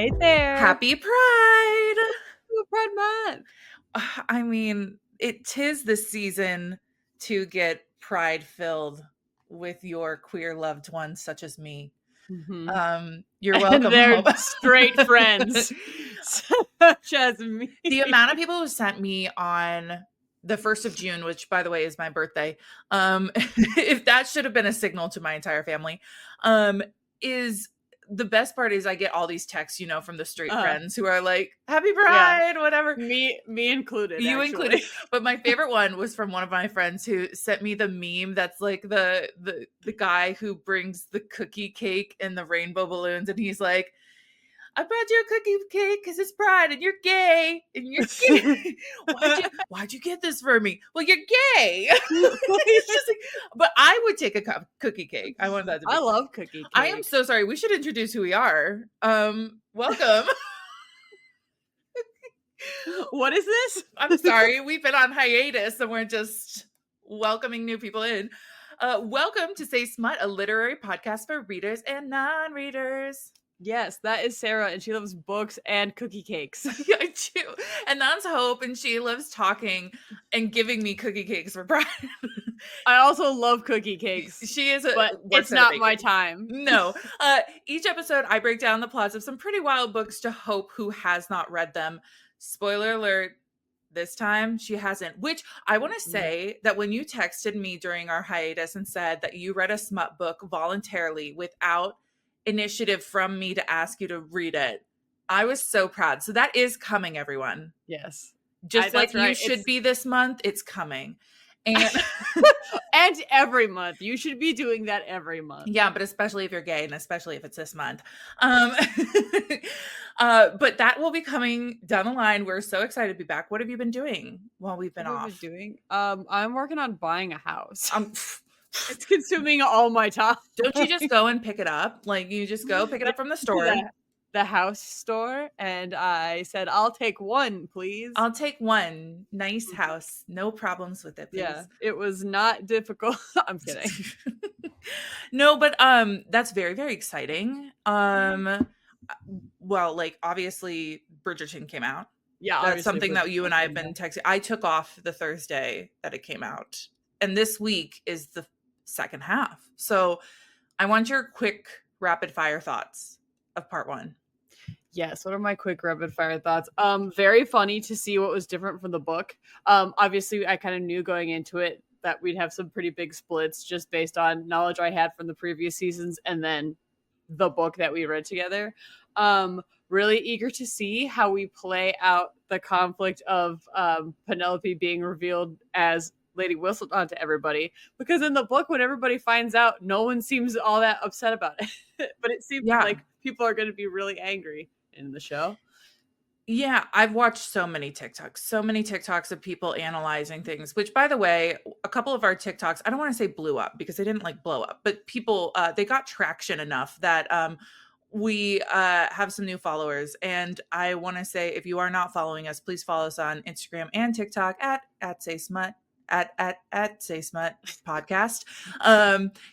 Hey there. Happy Pride. Pride Month. I mean, tis the season to get pride filled with your queer loved ones, such as me. You're welcome. And they're home. straight friends, such as me. The amount of people who sent me on the 1st of June, which by the way is my birthday, if that should have been a signal to my entire family, is the best part is I get all these texts, from the straight friends who are like, Happy Pride, whatever. Me included. You included. But my favorite one was from one of my friends who sent me the meme that's like the guy who brings the cookie cake and the rainbow balloons, and he's like, I brought you a cookie cake because it's Pride and you're gay. And you're gay. Why'd you get this for me? Well, you're gay. It's just like, but I would take a cookie cake. I want that to be. I love cookie cake. I am so sorry. We should introduce who we are. Welcome. What is this? I'm sorry. We've been on hiatus and we're just welcoming new people in. Welcome to Say Smut, a literary podcast for readers and non-readers. Yes, that is Sarah, and she loves books and cookie cakes. I do. And that's Hope, and she loves talking and giving me cookie cakes for Pride. I also love cookie cakes. She is but it's not my time. No. Each episode, I break down the plots of some pretty wild books to Hope, who has not read them. Spoiler alert, this time she hasn't. Which I want to say that when you texted me during our hiatus and said that you read a smut book voluntarily without initiative from me to ask you to read it, I was so proud. So that is coming, everyone. Yes. Just like you should be this month, it's coming. And and every month. You should be doing that every month. Yeah, but especially if you're gay and especially if it's this month. But that will be coming down the line. We're so excited to be back. What have you been doing while we've been off? I'm working on buying a house. It's consuming all my time. Don't you just go and pick it up? Like, you just go pick it up from the store. The house store. And I said, I'll take one, please. I'll take one. Nice house. No problems with it, please. Yeah, it was not difficult. I'm kidding. No, but that's very, very exciting. Well, like, obviously Bridgerton came out. Yeah, that's something that you and I have been texting. I took off the Thursday that it came out. And this week is the second half. So I want your quick rapid fire thoughts of part one. Yes. What are my quick rapid fire thoughts? Very funny to see what was different from the book. Obviously I kind of knew going into it that we'd have some pretty big splits just based on knowledge I had from the previous seasons and then the book that we read together. Really eager to see how we play out the conflict of Penelope being revealed as Lady Whistledown to everybody, because in the book, when everybody finds out, no one seems all that upset about it. But it seems like people are going to be really angry in the show. Yeah, I've watched so many TikToks of people analyzing things, which, by the way, a couple of our TikToks, I don't want to say blew up because they didn't blow up, but people, they got traction enough that we have some new followers. And I want to say, if you are not following us, please follow us on Instagram and TikTok at Say Smut. At Say Smut podcast.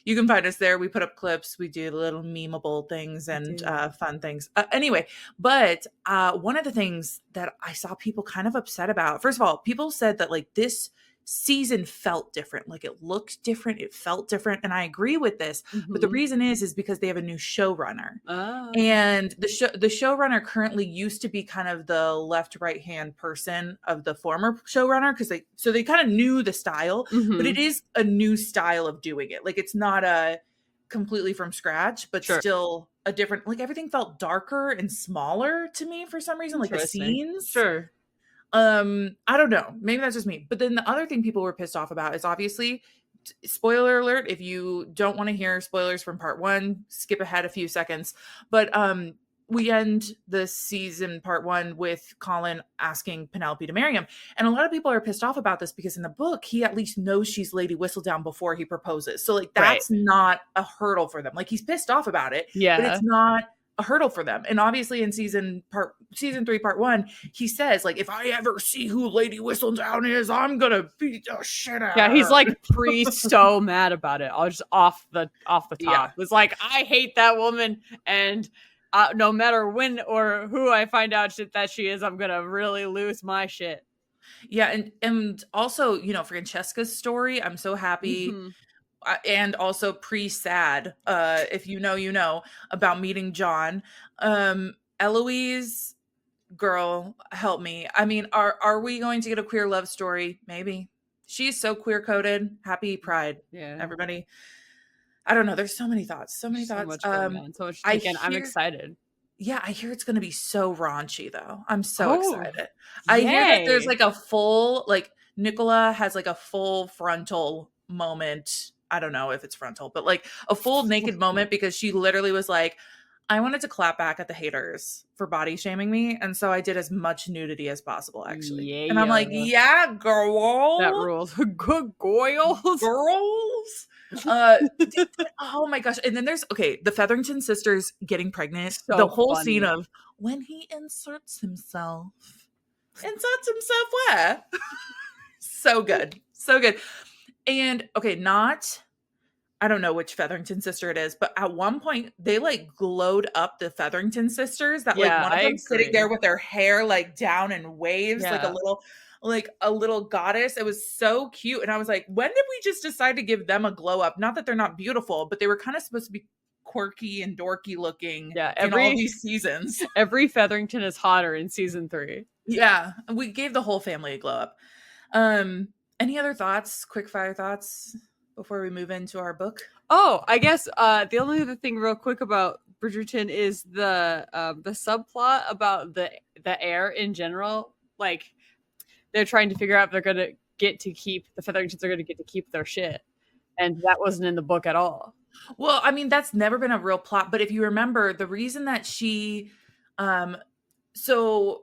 You can find us there. We put up clips. We do little memeable things and fun things. Anyway, but one of the things that I saw people kind of upset about, first of all, people said that this season felt different. Like, it looked different. It felt different. And I agree with this. Mm-hmm. But the reason is because they have a new showrunner. Oh. And the showrunner currently used to be kind of the left, right hand person of the former showrunner. So they kind of knew the style, but it is a new style of doing it. Like, it's not a completely from scratch, but still a different, everything felt darker and smaller to me for some reason, like the scenes. Sure. I don't know. Maybe that's just me. But then the other thing people were pissed off about is, obviously, spoiler alert, if you don't want to hear spoilers from part one, skip ahead a few seconds. But we end the season part one with Colin asking Penelope to marry him. And a lot of people are pissed off about this because in the book, he at least knows she's Lady Whistledown before he proposes. So that's not a hurdle for them. He's pissed off about it, but it's not a hurdle for them. And obviously in season 3 part 1, he says, if I ever see who Lady Whistledown is, I'm gonna beat the shit out of her. He's so mad about it. I'll just off the top. It's I hate that woman, and no matter when or who I find out that she is, I'm gonna really lose my shit. Yeah, and also, you know, Francesca's story, I'm so happy. Mm-hmm. And also pre-sad, if you know, you know, about meeting John. Eloise, girl, help me. I mean, are we going to get a queer love story? Maybe. She's so queer coded. Happy Pride, Yeah. everybody. I don't know. There's so many thoughts. So many So thoughts. much going on, so much to I take in. I'm hear, excited. yeah, I hear it's going to be so raunchy though. I'm so Oh, excited. I hear that there's yay. like a full, like Nicola has like a full frontal moment. I don't know if it's frontal, but like a full naked moment because she literally was like, I wanted to clap back at the haters for body shaming me. And so I did as much nudity as possible, actually. And I'm like, Yeah. yeah, That girl, rules. Good goils. girls. Uh, oh my gosh. And then there's, okay, the Featherington sisters getting pregnant. The So whole scene funny. of when he inserts himself. Inserts himself where? So good. So good. And okay, not, I don't know which Featherington sister it is, but at one point they like glowed up the Featherington sisters that like Yeah, one of I them sitting there agree. with their hair like down in waves, Yeah. like a little goddess. It was so cute. And I was like, when did we just decide to give them a glow up? Not that they're not beautiful, but they were kind of supposed to be quirky and dorky looking Yeah. in all these seasons. Every Featherington is hotter in season 3. Yeah. We gave the whole family a glow up. Any other thoughts, quick fire thoughts before we move into our book? Oh, I guess the only other thing real quick about Bridgerton is the subplot about the air in general. Like they're trying to figure out if they're gonna get to keep the Featheringtons are gonna get to keep their shit. And that wasn't in the book at all. Well, I mean, that's never been a real plot, but if you remember, the reason that she so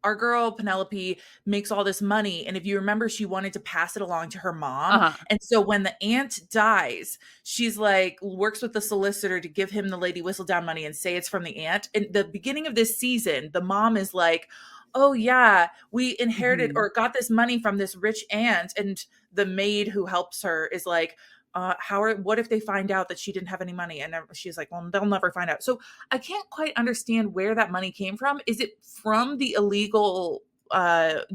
our girl Penelope makes all this money, and if you remember, she wanted to pass it along to her mom. Uh-huh. And so when the aunt dies, she's like works with the solicitor to give him the Lady Whistledown money and say it's from the aunt. In the beginning of this season, the mom is like, oh yeah, we inherited or got this money from this rich aunt, and the maid who helps her is like, what if they find out that she didn't have any money? And she's like, well, they'll never find out. So I can't quite understand where that money came from. Is it from the illegal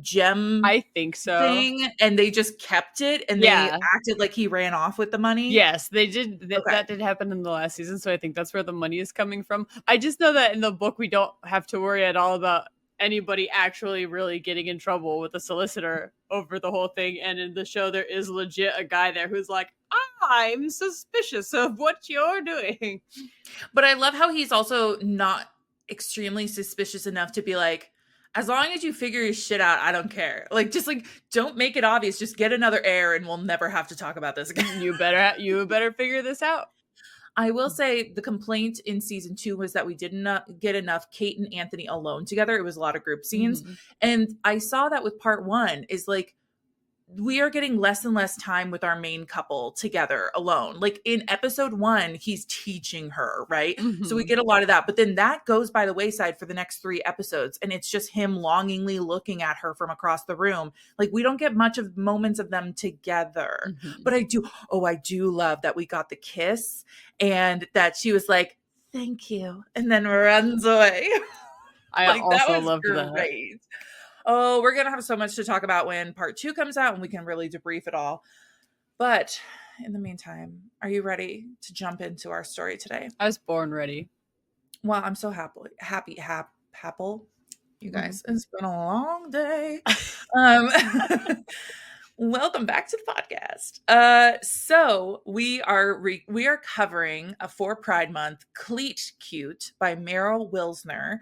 gem I think so. thing, and they just kept it and they acted like he ran off with the money? Yes, they did. Okay. That did happen in the last season, so I think that's where the money is coming from. I just know that in the book we don't have to worry at all about anybody actually really getting in trouble with the solicitor over the whole thing. And in the show, there is legit a guy there who's like, I'm suspicious of what you're doing. But I love how he's also not extremely suspicious enough to be like, as long as you figure your shit out, I don't care. Like, just like, don't make it obvious. Just get another heir and we'll never have to talk about this again. You better figure this out. I will say the complaint in season 2 was that we didn't get enough Kate and Anthony alone together. It was a lot of group scenes. And I saw that with part 1 is like, we are getting less and less time with our main couple together alone. Like in episode 1, he's teaching her, right? So we get a lot of that, but then that goes by the wayside for the next 3 episodes. And it's just him longingly looking at her from across the room. Like we don't get much of moments of them together, but I do love that we got the kiss and that she was like, thank you. And then runs away. I like, also loved that. Great. Oh, we're going to have so much to talk about when part 2 comes out and we can really debrief it all. But in the meantime, are you ready to jump into our story today? I was born ready. Well, I'm so happy. You guys, it's been a long day. Welcome back to the podcast. So we are covering for Pride Month, Cleat Cute by Meryl Wilsner.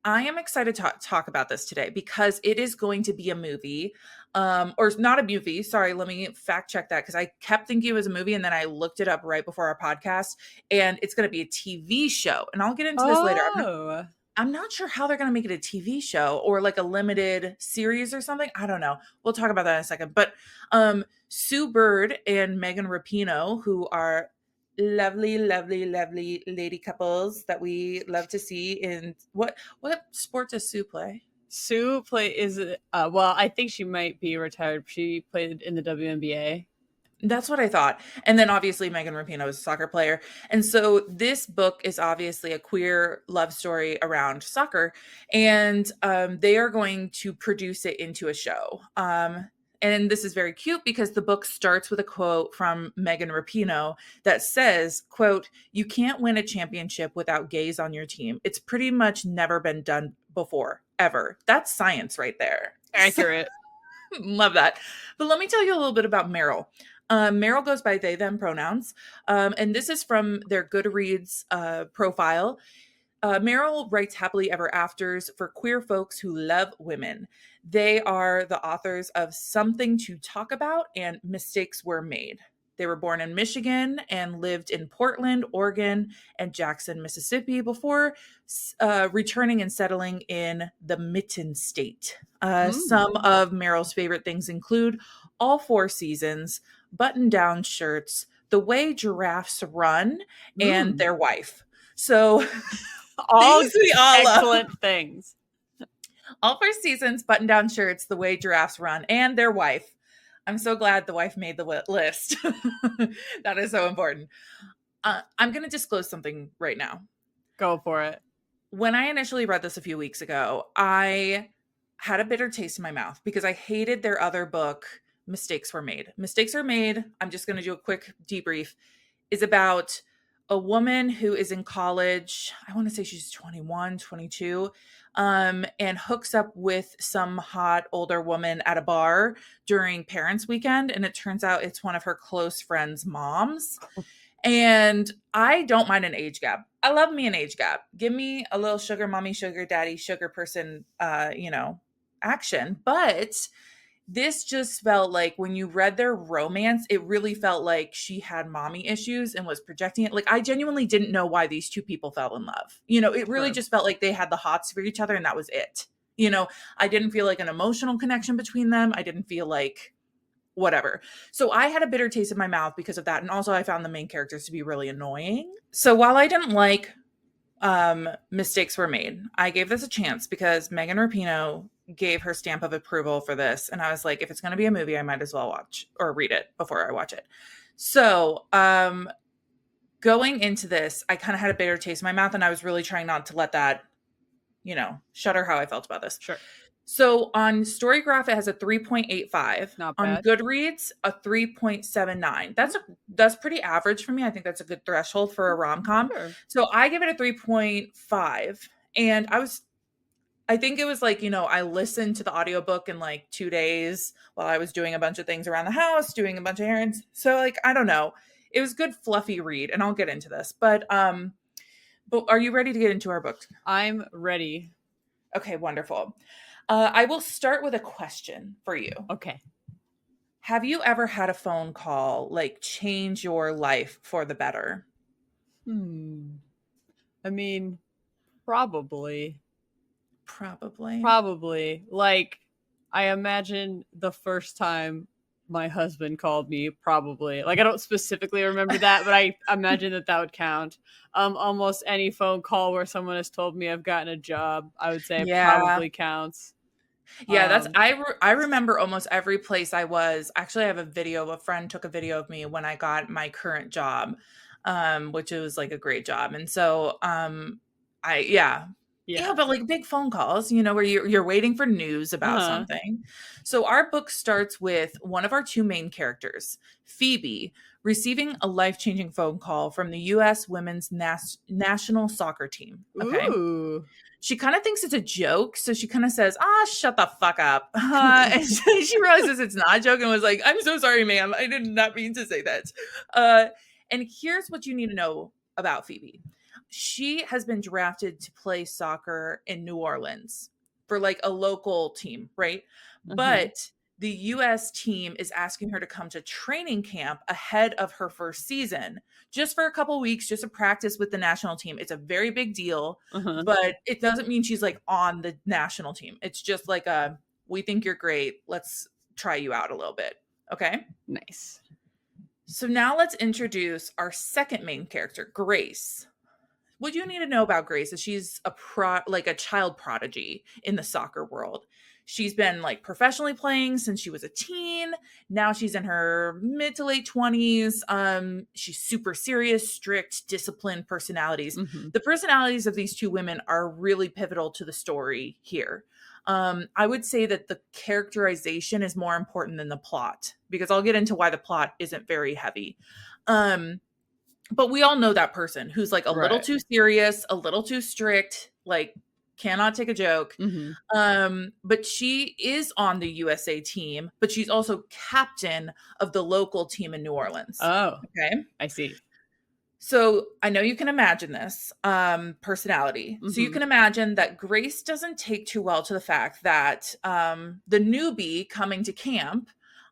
I am excited to talk about this today because it is going to be a movie, or not a movie. Sorry, let me fact check that because I kept thinking it was a movie and then I looked it up right before our podcast, and it's going to be a TV show. And I'll get into this later. I'm not sure how they're going to make it a TV show or like a limited series or something. I don't know. We'll talk about that in a second. But Sue Bird and Megan Rapinoe, who are lovely lady couples that we love to see in what sport does Sue play? Sue is well, I think she might be retired. She played in the WNBA. That's what I thought. And then obviously Megan Rapinoe is a soccer player. And so this book is obviously a queer love story around soccer. And they are going to produce it into a show. And this is very cute because the book starts with a quote from Megan Rapinoe that says, quote, "You can't win a championship without gays on your team. It's pretty much never been done before, ever." That's science right there. Accurate. Love that. But let me tell you a little bit about Meryl. Meryl goes by they, them pronouns. And this is from their Goodreads profile. Meryl writes happily ever afters for queer folks who love women. They are the authors of Something to Talk About and Mistakes Were Made. They were born in Michigan and lived in Portland, Oregon, and Jackson, Mississippi before returning and settling in the Mitten State. Some of Meryl's favorite things include all 4 seasons, button-down shirts, the way giraffes run, and their wife. So all things we all excellent love. things. All 4 seasons, button-down shirts, the way giraffes run, and their wife. I'm so glad the wife made the list. That is so important. I'm going to disclose something right now. Go for it. When I initially read this a few weeks ago, I had a bitter taste in my mouth because I hated their other book, Mistakes Were Made. Mistakes Are Made, I'm just going to do a quick debrief, is about a woman who is in college. I want to say she's 21, 22, and hooks up with some hot older woman at a bar during Parents' Weekend. And it turns out it's one of her close friends' moms. And I don't mind an age gap. I love me an age gap. Give me a little sugar mommy, sugar daddy, sugar person, action. But this just felt like when you read their romance, it really felt like she had mommy issues and was projecting it. Like, I genuinely didn't know why these two people fell in love. It really just felt like they had the hots for each other and that was it. I didn't feel like an emotional connection between them. I didn't feel like whatever. So I had a bitter taste in my mouth because of that. And also I found the main characters to be really annoying. So while I didn't like Mistakes Were Made, I gave this a chance because Megan Rapinoe gave her stamp of approval for this. And I was like, if it's going to be a movie, I might as well watch or read it before I watch it. So going into this, I kind of had a bitter taste in my mouth and I was really trying not to let that, shudder how I felt about this. Sure. So on Storygraph, it has a 3.85. Not on bad. Goodreads, a 3.79. That's pretty average for me. I think that's a good threshold for a rom-com. Sure. So I give it a 3.5. And I think it was like, I listened to the audiobook in like 2 days while I was doing a bunch of things around the house, doing a bunch of errands. So like, I don't know. It was a good fluffy read, and I'll get into this. But are you ready to get into our book? I'm ready. Okay, wonderful. I will start with a question for you. Okay. Have you ever had a phone call like change your life for the better? I mean, probably. Probably. Like, I imagine the first time my husband called me, probably. Like, I don't specifically remember that, but I imagine that would count. Almost any phone call where someone has told me I've gotten a job, I would say probably counts. Yeah, I remember almost every place I was. Actually, I have a video. A friend took a video of me when I got my current job, which was like a great job. And so, but like big phone calls, where you're waiting for news about something. So our book starts with one of our 2 main characters, Phoebe, receiving a life-changing phone call from the U.S. women's national soccer team. Okay. Ooh. She kind of thinks it's a joke. So she kind of says, shut the fuck up. And she realizes it's not a joke and was like, I'm so sorry, ma'am. I did not mean to say that. And here's what you need to know about Phoebe. She has been drafted to play soccer in New Orleans for like a local team, right? But the U.S. team is asking her to come to training camp ahead of her first season, just for a couple weeks, just to practice with the national team. It's a very big deal, but it doesn't mean she's like on the national team. It's just like we think you're great. Let's try you out a little bit. Okay. Nice. So now let's introduce our second main character, Grace. What you need to know about Grace is she's a child prodigy in the soccer world. She's been like professionally playing since she was a teen. Now she's in her mid to late 20s. She's super serious, strict, disciplined personalities. Mm-hmm. The personalities of these two women are really pivotal to the story here. I would say that the characterization is more important than the plot, because I'll get into why the plot isn't very heavy. But we all know that person who's like a little too serious, a little too strict, like cannot take a joke. Mm-hmm. But she is on the USA team, but she's also captain of the local team in New Orleans. Oh, okay. I see. So I know you can imagine this personality. Mm-hmm. So you can imagine that Grace doesn't take too well to the fact that the newbie coming to camp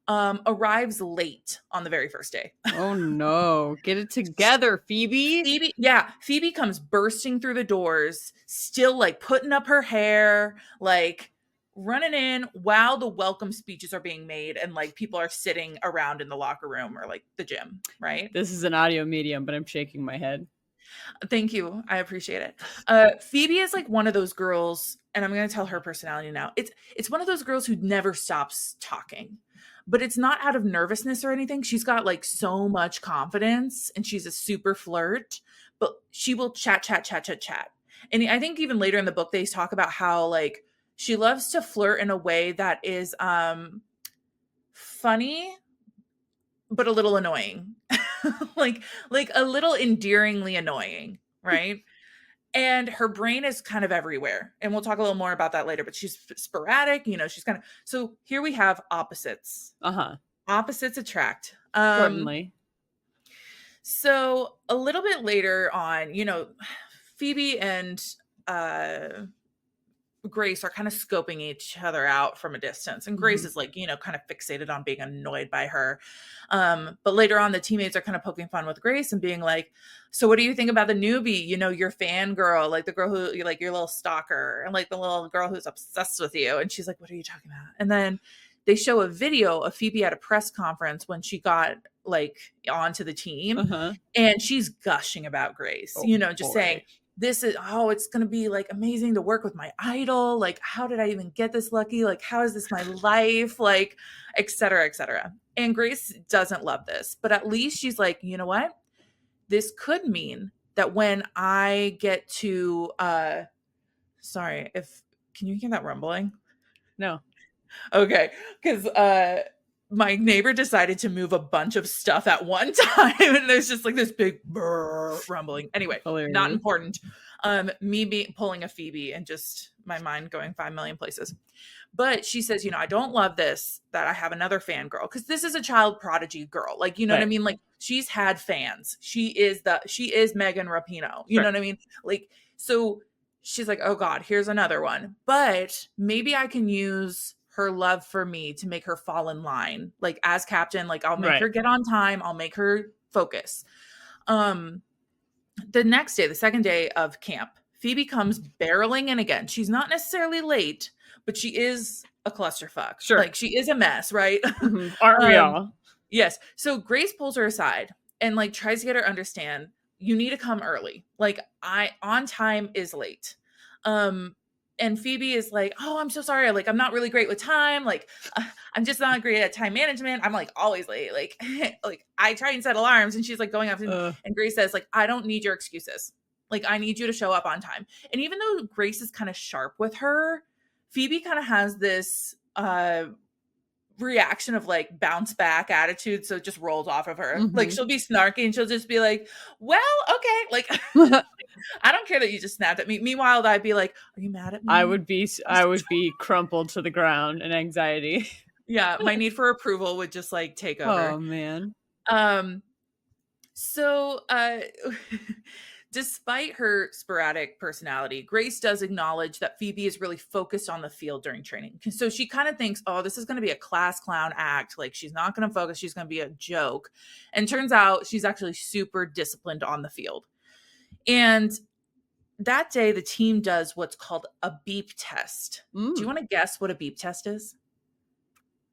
arrives late on the very first day. Oh no, get it together, Phoebe. Phoebe comes bursting through the doors, still like putting up her hair, like running in while the welcome speeches are being made and like people are sitting around in the locker room or like the gym, right? This is an audio medium, but I'm shaking my head. Thank you. I appreciate it. Phoebe is like one of those girls, and I'm going to tell her personality now. It's one of those girls who never stops talking. But it's not out of nervousness or anything. She's got like so much confidence and she's a super flirt, but she will chat. And I think even later in the book, they talk about how like she loves to flirt in a way that is funny, but a little annoying, like a little endearingly annoying, right? And her brain is kind of everywhere. And we'll talk a little more about that later, but she's sporadic, she's kind of, so here we have opposites. Opposites attract. Certainly. So a little bit later on, Phoebe and Grace are kind of scoping each other out from a distance. And Grace is like, kind of fixated on being annoyed by her. But later on, the teammates are kind of poking fun with Grace and being like, so what do you think about the newbie? Your fangirl, like the girl who, like your little stalker and like the little girl who's obsessed with you. And she's like, what are you talking about? And then they show a video of Phoebe at a press conference when she got like onto the team and she's gushing about Grace, saying, it's going to be like amazing to work with my idol. Like, how did I even get this lucky? Like, how is this my life? Like, et cetera, et cetera. And Grace doesn't love this, but at least she's like, you know what? This could mean that when I get to, can you hear that rumbling? No. Okay. Because, my neighbor decided to move a bunch of stuff at one time and there's just like this big rumbling. Anyway, hilarious. Not important. Me pulling a Phoebe and just my mind going 5 million places. But she says, I don't love this, that I have another fangirl, because this is a child prodigy girl. Like, you know what I mean? Like she's had fans. She is Megan Rapinoe. You know what I mean? Like, so she's like, oh God, here's another one. But maybe I can use her love for me to make her fall in line. Like as captain, like I'll make her get on time. I'll make her focus. The next day, the second day of camp, Phoebe comes barreling in again. She's not necessarily late, but she is a clusterfuck. Sure. Like she is a mess, right? Aren't we all? Yes. So Grace pulls her aside and like tries to get her to understand, you need to come early. Like on time is late. And Phoebe is like, oh, I'm so sorry. Like, I'm not really great with time. Like, I'm just not great at time management. I'm like always late. Like, I try and set alarms. And she's like going off. And Grace says, like, I don't need your excuses. Like, I need you to show up on time. And even though Grace is kind of sharp with her, Phoebe kind of has this reaction of like bounce back attitude. So it just rolls off of her. Like, she'll be snarky and she'll just be like, well, okay. Like, I don't care that you just snapped at me. Meanwhile, I'd be like, are you mad at me? I would be crumpled to the ground in anxiety. Yeah. My need for approval would just like take over. Oh man. So, despite her sporadic personality, Grace does acknowledge that Phoebe is really focused on the field during training. So she kind of thinks, oh, this is going to be a class clown act. Like she's not going to focus. She's going to be a joke. And turns out she's actually super disciplined on the field. And that day, the team does what's called a beep test. Do you want to guess what a beep test is?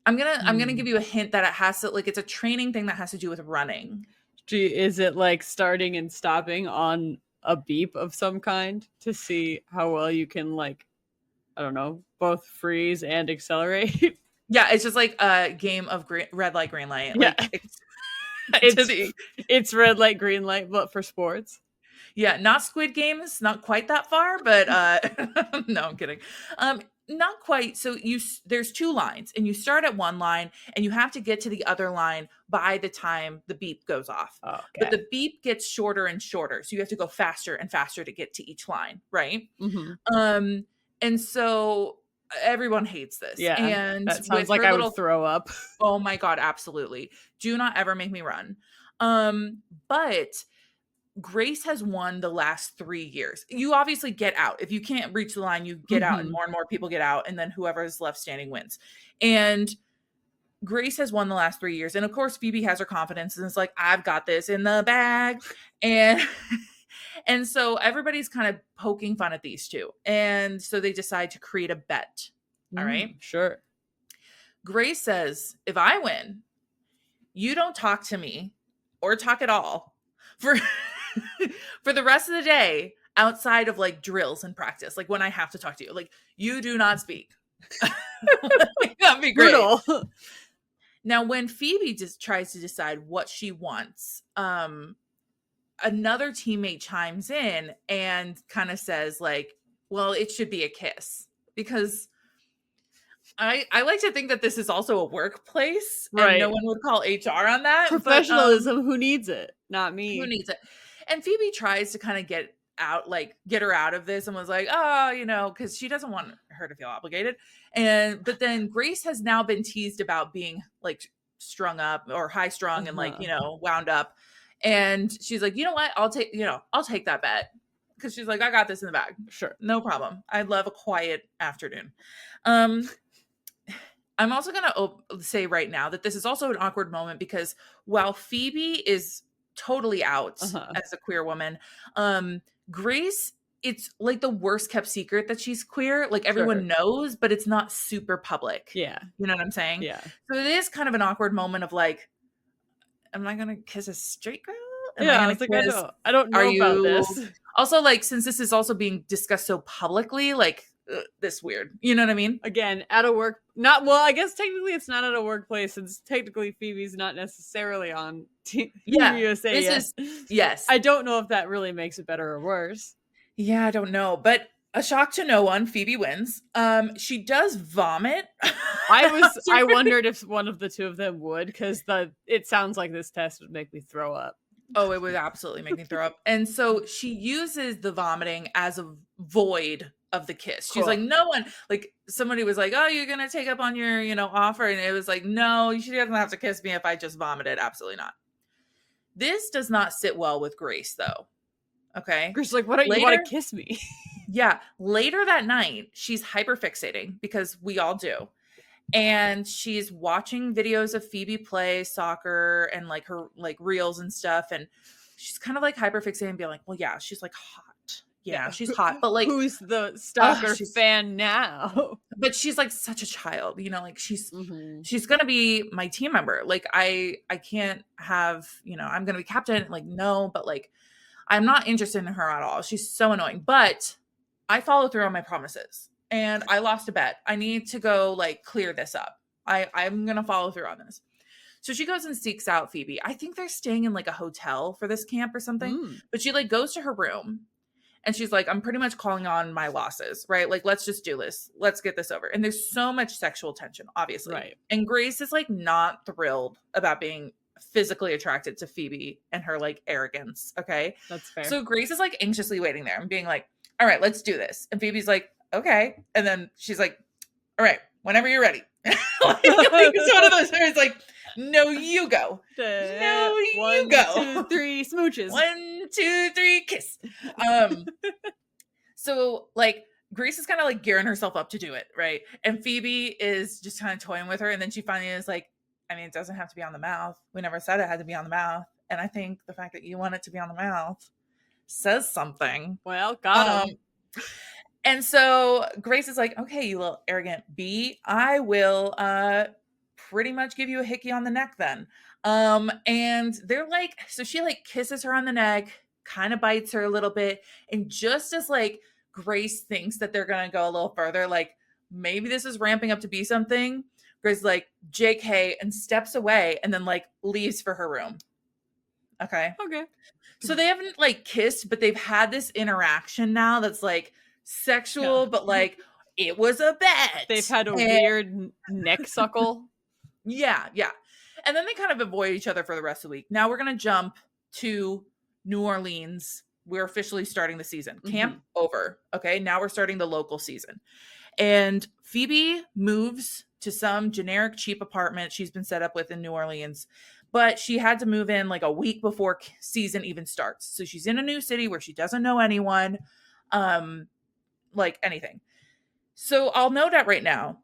I'm gonna give you a hint that it has to, like, it's a training thing that has to do with running. Is it like starting and stopping on a beep of some kind to see how well you can like I don't know, both freeze and accelerate. Yeah, it's just like a game of red light, green light. Yeah. Like It's red light, green light, but for sports. Yeah, not Squid Games, not quite that far, but no, I'm kidding. Not quite. So there's 2 lines, and you start at one line, and you have to get to the other line by the time the beep goes off. Okay. But the beep gets shorter and shorter, so you have to go faster and faster to get to each line, right? Mm-hmm. And so everyone hates this. Yeah, And that sounds like I would throw up. Oh my god, absolutely. Do not ever make me run. But Grace has won the last 3 years. You obviously get out. If you can't reach the line, you get out, and more people get out, and then whoever is left standing wins. And Grace has won the last 3 years. And of course, Phoebe has her confidence and it's like, I've got this in the bag. And and so everybody's kind of poking fun at these two. And so they decide to create a bet. All right. Sure. Grace says, if I win, you don't talk to me or talk at all for for the rest of the day outside of like drills and practice. Like when I have to talk to you, like you do not speak. That'd be great. Brutal. Now, when Phoebe just tries to decide what she wants, another teammate chimes in and kind of says like, well, it should be a kiss, because I like to think that this is also a workplace, right? And no one would call HR on that. Professionalism. Who needs it? Not me. Who needs it? And Phoebe tries to kind of get her out of this, and was like, oh, you know, because she doesn't want her to feel obligated. But then Grace has now been teased about being like strung up or high strung and like, you know, wound up. And she's like, you know what? I'll take that bet. Because she's like, I got this in the bag. Sure. No problem. I'd love a quiet afternoon. I'm also going to say right now that this is also an awkward moment, because while Phoebe is totally out as a queer woman, Grace, it's like the worst kept secret that she's queer. Like everyone knows, but it's not super public. Yeah. You know what I'm saying? Yeah. So it is kind of an awkward moment of like, am I going to kiss a straight girl? I was like, I don't know about this. Also, like, since this is also being discussed so publicly, like, this weird. You know what I mean? Again, at a work, I guess technically it's not at a workplace, since technically Phoebe's not necessarily on USA. Yes. I don't know if that really makes it better or worse. Yeah, I don't know. But a shock to no one, Phoebe wins. She does vomit. I wondered if one of the two of them would, because it sounds like this test would make me throw up. Oh, it would absolutely make me throw up. And so she uses the vomiting as a void of the kiss. She's like, no one, like somebody was like, oh, you're going to take up on your, offer. And it was like, no, she doesn't have to kiss me if I just vomited. Absolutely not. This does not sit well with Grace though. Okay. Grace is like, why don't you want to kiss me? Yeah. Later that night, she's hyperfixating, because we all do. And she's watching videos of Phoebe play soccer and like her like reels and stuff. And she's kind of like hyperfixating and being like, well, yeah, she's like hot. Yeah, she's hot. But like, who's the stalker fan now? But she's like such a child, like she's going to be my team member. Like I can't have, I'm going to be captain. Like, no, but like, I'm not interested in her at all. She's so annoying, but I follow through on my promises. And I lost a bet. I need to go like clear this up. I'm going to follow through on this. So she goes and seeks out Phoebe. I think they're staying in like a hotel for this camp or something. But she like goes to her room and she's like, I'm pretty much calling on my losses, right? Like, let's just do this. Let's get this over. And there's so much sexual tension, obviously. Right. And Grace is like not thrilled about being physically attracted to Phoebe and her like arrogance. Okay. That's fair. So Grace is like anxiously waiting there and being like, all right, let's do this. And Phoebe's like, okay. And then she's like, all right, whenever you're ready. It's one of those where it's like, no, you go. No, you go. 1, 2, 3 smooches. 1, 2, 3 kiss. So like Grace is kind of like gearing herself up to do it, right? And Phoebe is just kind of toying with her. And then she finally is like, I mean, it doesn't have to be on the mouth. We never said it had to be on the mouth. And I think the fact that you want it to be on the mouth says something. Well, got him. And so Grace is like, okay, you little arrogant bee, I will pretty much give you a hickey on the neck then. And they're like, so she like kisses her on the neck, kind of bites her a little bit. And just as like Grace thinks that they're going to go a little further. Like, maybe this is ramping up to be something. Grace is like, JK, and steps away and then like leaves for her room. Okay. So they haven't like kissed, but they've had this interaction now that's like sexual, but like it was a bet. They've had a weird neck suckle. Yeah. And then they kind of avoid each other for the rest of the week. Now we're going to jump to New Orleans. We're officially starting the season. Camp over. Okay. Now we're starting the local season. And Phoebe moves to some generic cheap apartment she's been set up with in New Orleans, but she had to move in like a week before season even starts. So she's in a new city where she doesn't know anyone, like anything. So I'll note that right now,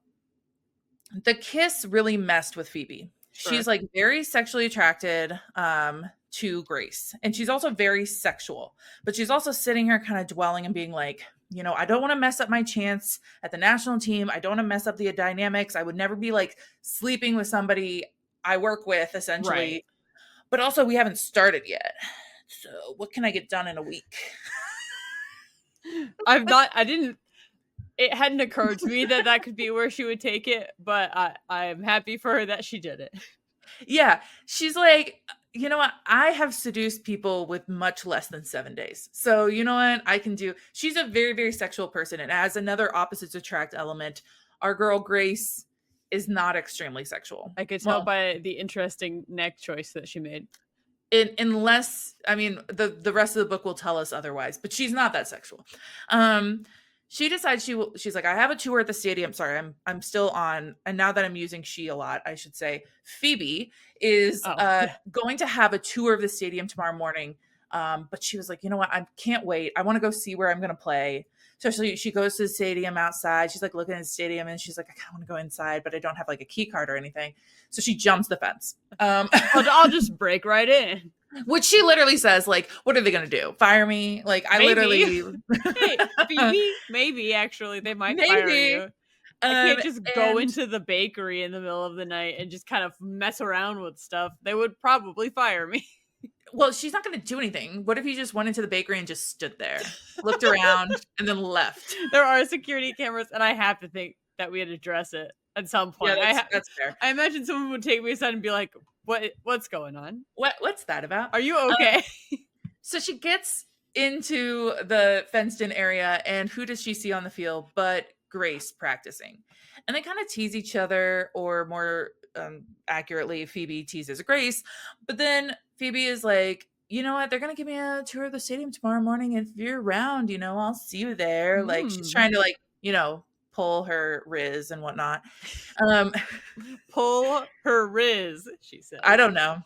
the kiss really messed with Phoebe. Sure. She's like very sexually attracted to Grace. And she's also very sexual, but she's also sitting here kind of dwelling and being like, you know, I don't want to mess up my chance at the national team. I don't want to mess up the dynamics. I would never be like sleeping with somebody I work with, essentially. Right. But also, we haven't started yet. So what can I get done in a week? It hadn't occurred to me that could be where she would take it, but I'm happy for her that she did it. Yeah. She's like, you know what? I have seduced people with much less than 7 days. So you know what I can do? She's a very, very sexual person. And as another opposites attract element, our girl Grace is not extremely sexual. I could tell by the interesting neck choice that she made. Unless, I mean, the rest of the book will tell us otherwise, but she's not that sexual. She decides she's like, I have a tour at the stadium. Sorry, I'm still on. And now that I'm using she a lot, I should say Phoebe is going to have a tour of the stadium tomorrow morning. But she was like, you know what? I can't wait. I want to go see where I'm going to play. So she goes to the stadium outside. She's like looking at the stadium and she's like, I kind of want to go inside, but I don't have like a key card or anything. So she jumps the fence. I'll just break right in. Which she literally says, like, what are they going to do? Fire me? Like, I literally... Hey, Phoebe, maybe, actually. They might fire you. I can't just go into the bakery in the middle of the night and just kind of mess around with stuff. They would probably fire me. Well, she's not going to do anything. What if he just went into the bakery and just stood there, looked around, and then left? There are security cameras, and I have to think that we had to address it at some point. Yeah, that's fair. I imagine someone would take me aside and be like, what's going on? What's that about? Are you okay? So she gets into the fenced-in area, and who does she see on the field but Grace practicing? And they kind of tease each other, or more accurately, Phoebe teases Grace. But then Phoebe is like, you know what? They're going to give me a tour of the stadium tomorrow morning. If you're around, you know, I'll see you there. Like, she's trying to, like, you know, pull her Riz and whatnot. Pull her Riz, she said. I don't know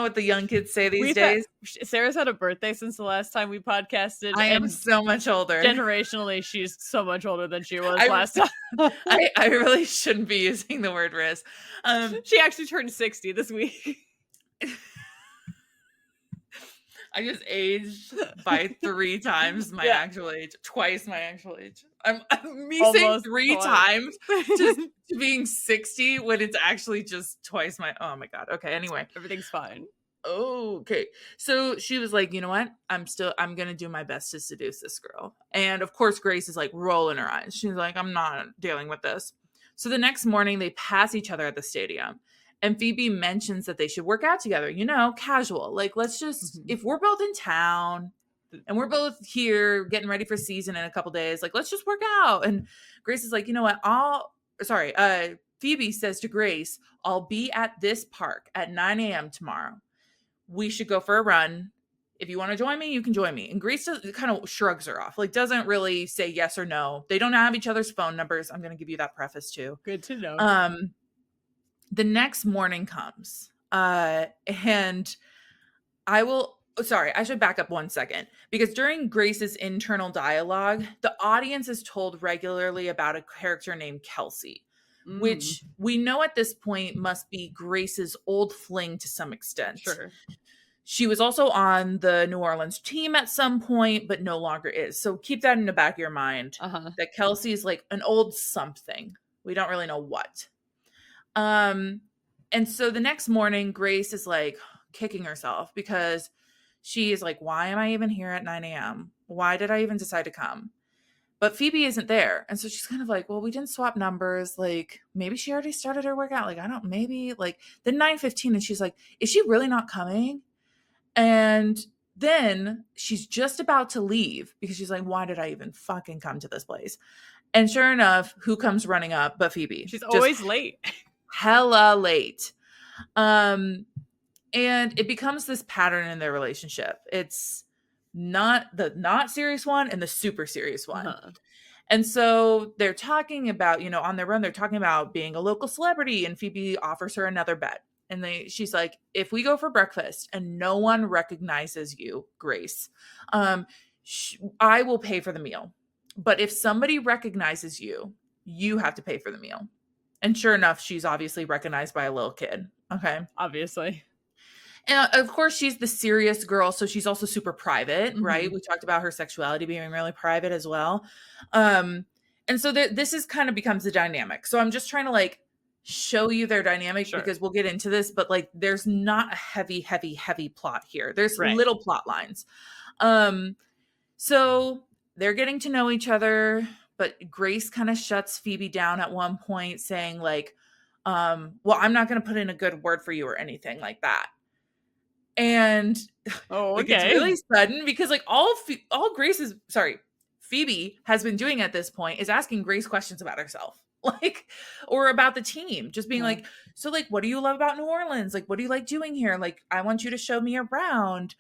what the young kids say these days. Sarah's had a birthday since the last time we podcasted. I am so much older. Generationally, she's so much older than she was last time. I really shouldn't be using the word Riz. She actually turned 60 this week. I just aged by 3 times my actual age, twice my actual age. I'm saying 3 times just to being 60 when it's actually just twice my. Oh my god. Okay. Anyway, everything's fine. Okay. So she was like, you know what? I'm gonna do my best to seduce this girl. And of course, Grace is like rolling her eyes. She's like, I'm not dealing with this. So the next morning, they pass each other at the stadium. And Phoebe mentions that they should work out together, you know, casual. Like, let's just, if we're both in town and we're both here getting ready for season in a couple days, like, let's just work out. And Grace is like, you know what? Phoebe says to Grace, I'll be at this park at 9 a.m. tomorrow. We should go for a run. If you want to join me, you can join me. And Grace kind of shrugs her off, like doesn't really say yes or no. They don't have each other's phone numbers. I'm going to give you that preface too. Good to know. The next morning comes, and I should back up 1 second, because during Grace's internal dialogue, the audience is told regularly about a character named Kelsey, which we know at this point must be Grace's old fling to some extent. Sure. She was also on the New Orleans team at some point, but no longer is. So keep that in the back of your mind, that Kelsey is like an old something. We don't really know what. And so the next morning, Grace is like kicking herself because she is like, why am I even here at 9 a.m.? why did I even decide to come? But Phoebe isn't there. And so she's kind of like, well, we didn't swap numbers. Like, maybe she already started her workout. Like, I don't, maybe like then 9:15. And she's like, is she really not coming? And then she's just about to leave because she's like, why did I even fucking come to this place? And sure enough, who comes running up but Phoebe? She's always late. Hella late. And it becomes this pattern in their relationship. It's not the not serious one and the super serious one. Uh-huh. And so they're talking about, on their run, they're talking about being a local celebrity, and Phoebe offers her another bet. And she's like, if we go for breakfast and no one recognizes you, Grace, I will pay for the meal. But if somebody recognizes you, you have to pay for the meal. And sure enough, she's obviously recognized by a little kid. Okay. Obviously. And of course, she's the serious girl, so she's also super private, right? We talked about her sexuality being really private as well. And so this is kind of becomes the dynamic. So I'm just trying to like show you their dynamic because we'll get into this, but like there's not a heavy plot here. There's little plot lines. So they're getting to know each other, but Grace kind of shuts Phoebe down at one point saying like, well, I'm not going to put in a good word for you or anything like that. And like, it's really sudden because like all Phoebe has been doing at this point is asking Grace questions about herself, like, or about the team, just being like, so like, what do you love about New Orleans? Like, what do you like doing here? Like, I want you to show me around.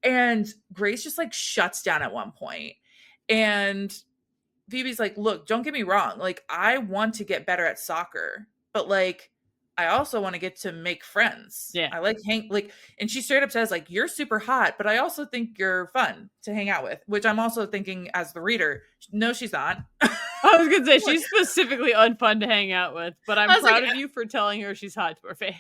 And Grace just like shuts down at one point. And Phoebe's like, look, don't get me wrong. Like, I want to get better at soccer, but like, I also want to get to make friends. Yeah. I like and she straight up says like, you're super hot, but I also think you're fun to hang out with, which I'm also thinking as the reader, no, she's not. I was going to say she's specifically unfun to hang out with, but I'm proud of you for telling her she's hot to her face.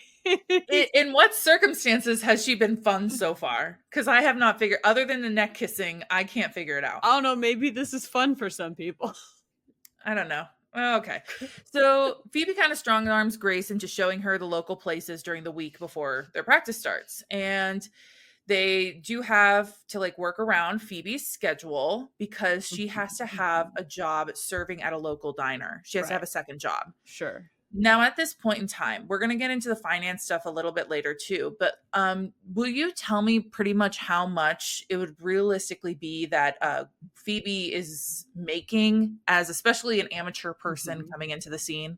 In what circumstances has she been fun so far? Because I have not figured, other than the neck kissing, I can't figure it out. I don't know. Maybe this is fun for some people. I don't know. Okay. So Phoebe kind of strong arms Grace into showing her the local places during the week before their practice starts. And they do have to like work around Phoebe's schedule because she has to have a job serving at a local diner. She has to have a second job. Sure. Now, at this point in time, we're going to get into the finance stuff a little bit later too, but will you tell me pretty much how much it would realistically be that Phoebe is making as especially an amateur person coming into the scene?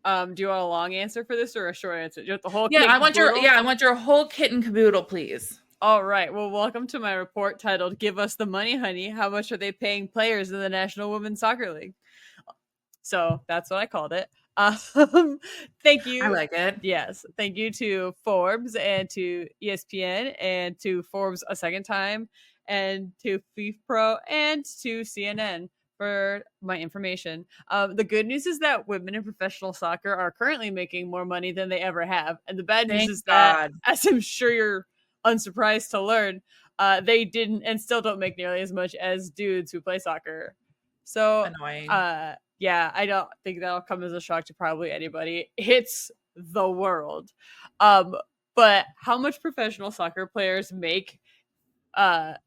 Do you want a long answer for this or a short answer? You want the whole I want your whole kit and caboodle, please. All right. Well, welcome to my report titled "Give Us the Money, Honey. How much are they paying players in the National Women's Soccer League?" So that's what I called it. Thank you. I like it. Yes. Thank you to Forbes and to ESPN and to Forbes a second time and to FIFPro and to CNN for my information. The good news is that women in professional soccer are currently making more money than they ever have. And the bad news is that, as I'm sure you're unsurprised to learn, they didn't and still don't make nearly as much as dudes who play soccer. So annoying. Yeah, I don't think that'll come as a shock to probably anybody. It's the world. But how much professional soccer players make, to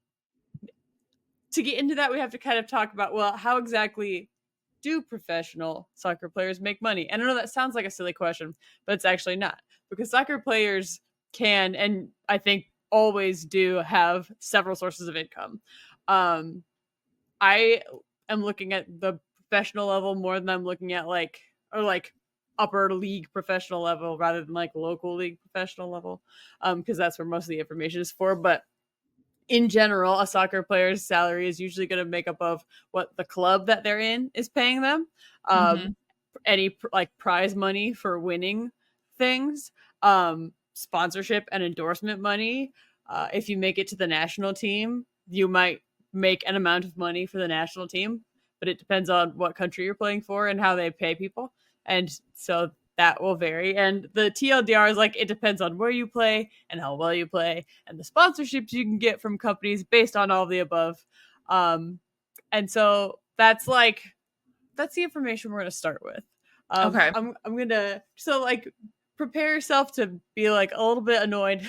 get into that, we have to kind of talk about, well, how exactly do professional soccer players make money? And I know that sounds like a silly question, but it's actually not. Because soccer players can, and I think always do, have several sources of income. I am looking at the professional level more than I'm looking at like upper league professional level rather than like local league professional level, because that's where most of the information is for. But in general, a soccer player's salary is usually going to make up of what the club that they're in is paying them, any like prize money for winning things, sponsorship and endorsement money. If you make it to the national team, you might make an amount of money for the national team, but it depends on what country you're playing for and how they pay people. And so that will vary. And the TLDR is like, it depends on where you play and how well you play and the sponsorships you can get from companies based on all the above. And so that's the information we're going to start with. Okay. I'm going to, so like, prepare yourself to be like a little bit annoyed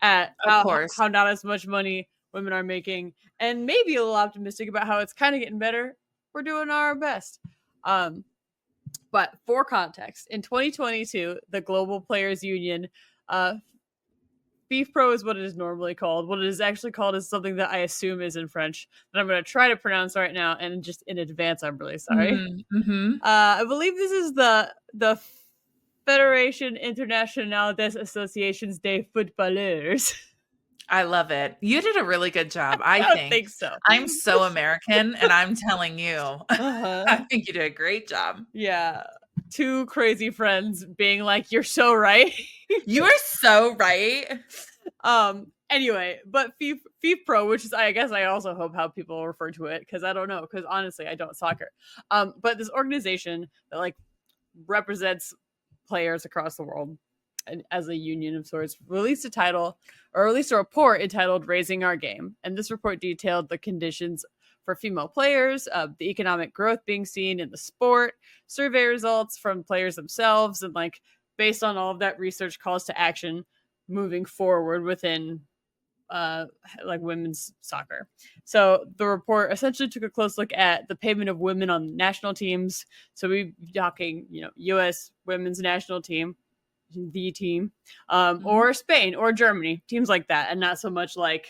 at how not as much money women are making, and maybe a little optimistic about how it's kind of getting better. We're doing our best. But for context, in 2022, the Global Players Union, FIFPro is what it is normally called. What it is actually called is something that I assume is in French that I'm going to try to pronounce right now, and just in advance, I'm really sorry. I believe this is the Fédération Internationale des Associations des Footballeurs. I love it. You did a really good job. I think so. I'm so American, and I'm telling you, I think you did a great job. Yeah. Two crazy friends being like, "You're so right." You are so right. Anyway, but FIFPro, which is, I guess, I also hope how people refer to it, because I don't know, because honestly, I don't soccer. But this organization that like represents players across the world, and as a union of sorts, released a report entitled "Raising Our Game," and this report detailed the conditions for female players, the economic growth being seen in the sport, survey results from players themselves, and like based on all of that research, calls to action moving forward within like women's soccer. So the report essentially took a close look at the payment of women on national teams. So we're talking, U.S. women's national team, the team, or Spain or Germany, teams like that, and not so much like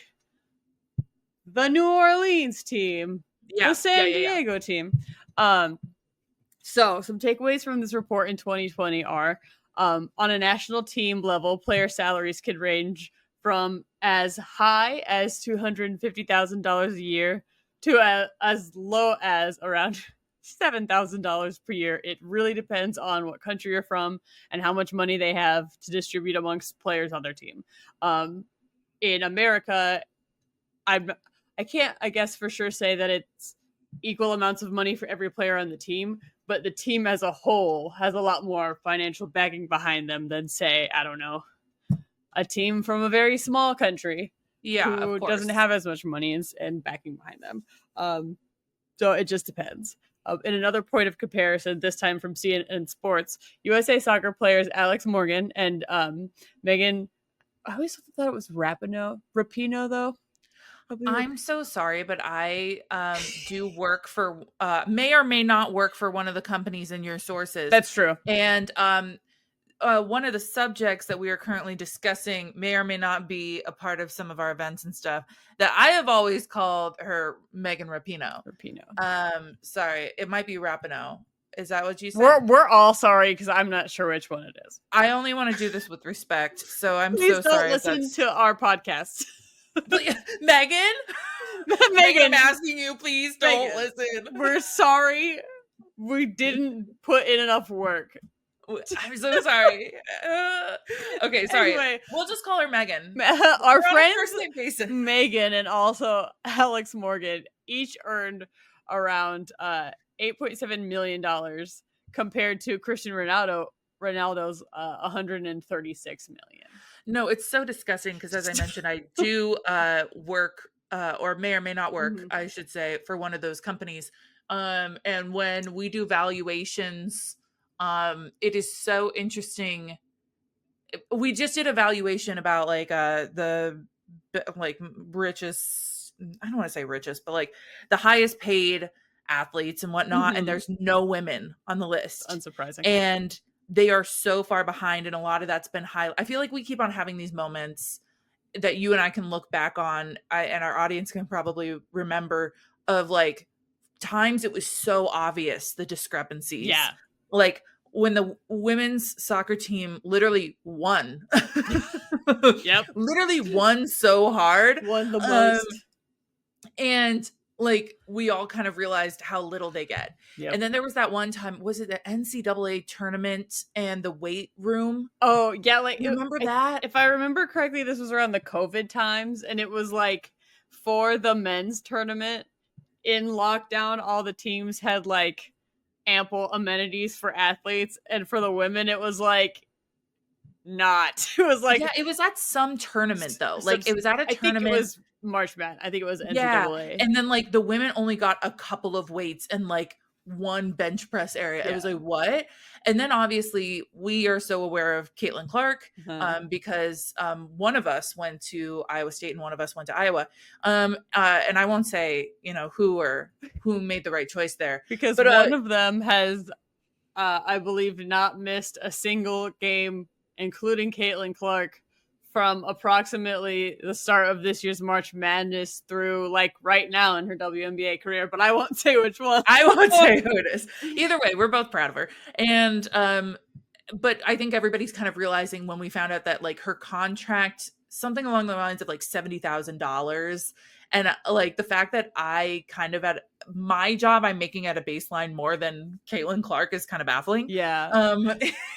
the New Orleans team, the San Diego team. So some takeaways from this report in 2020 are, on a national team level, player salaries could range from as high as $250,000 a year to as low as around $7,000 per year. It really depends on what country you're from and how much money they have to distribute amongst players on their team. In America, I can't, I guess, for sure say that it's equal amounts of money for every player on the team, but the team as a whole has a lot more financial backing behind them than, say, I don't know, a team from a very small country who doesn't have as much money and backing behind them. So it just depends. In another point of comparison, this time from CNN Sports, USA soccer players Alex Morgan and Megan, I always thought it was Rapinoe, though. I'm so sorry, but I do work for, may or may not work for one of the companies in your sources. That's true. And one of the subjects that we are currently discussing may or may not be a part of some of our events and stuff, that I have always called her Megan Rapinoe. Sorry, it might be Rapinoe. Is that what you said? We're all sorry, because I'm not sure which one it is. I only want to do this with respect, so I'm Please so sorry. Please don't listen to our podcast. Megan, I'm asking you, please don't listen. We're sorry. We didn't put in enough work. I'm so sorry. Okay, sorry. Anyway, we'll just call her Megan. Our friends Megan and also Alex Morgan each earned around $8.7 million compared to Cristiano Ronaldo's $136 million. No, it's so disgusting, because as I mentioned, I do work or may or may not work, I should say, for one of those companies. And when we do valuations, it is so interesting. We just did a valuation about like the like richest, I don't want to say richest, but like the highest paid athletes and whatnot, and there's no women on the list. Unsurprising. And they are so far behind, and a lot of that's been I feel like we keep on having these moments that you and I can look back on, and our audience can probably remember, of like times it was so obvious, the discrepancies. Yeah. Like when the women's soccer team literally won. Yep. Literally won so hard. Won the most. And like we all kind of realized how little they get. Yep. And then there was that one time, was it the NCAA tournament and the weight room? Oh yeah, like remember that? If I remember correctly, this was around the COVID times, and it was like for the men's tournament in lockdown, all the teams had like ample amenities for athletes, and for the women it was like not. It was like, yeah, it was at some tournament though. Like it was at a tournament. I think it was March Madness. I think it was NCAA. Yeah. And then like the women only got a couple of weights, and like one bench press area. Yeah. It was like, what? And then obviously we are so aware of Caitlin Clark because one of us went to Iowa State and one of us went to Iowa. And I won't say, who made the right choice there. Because one of them has, I believe, not missed a single game, including Caitlin Clark, from approximately the start of this year's March Madness through like right now in her WNBA career, but I won't say which one. I won't say who it is. Either way, we're both proud of her. And but I think everybody's kind of realizing when we found out that like her contract, something along the lines of like $70,000, and like the fact that I kind of at my job I'm making at a baseline more than Caitlin Clark is kind of baffling. Yeah.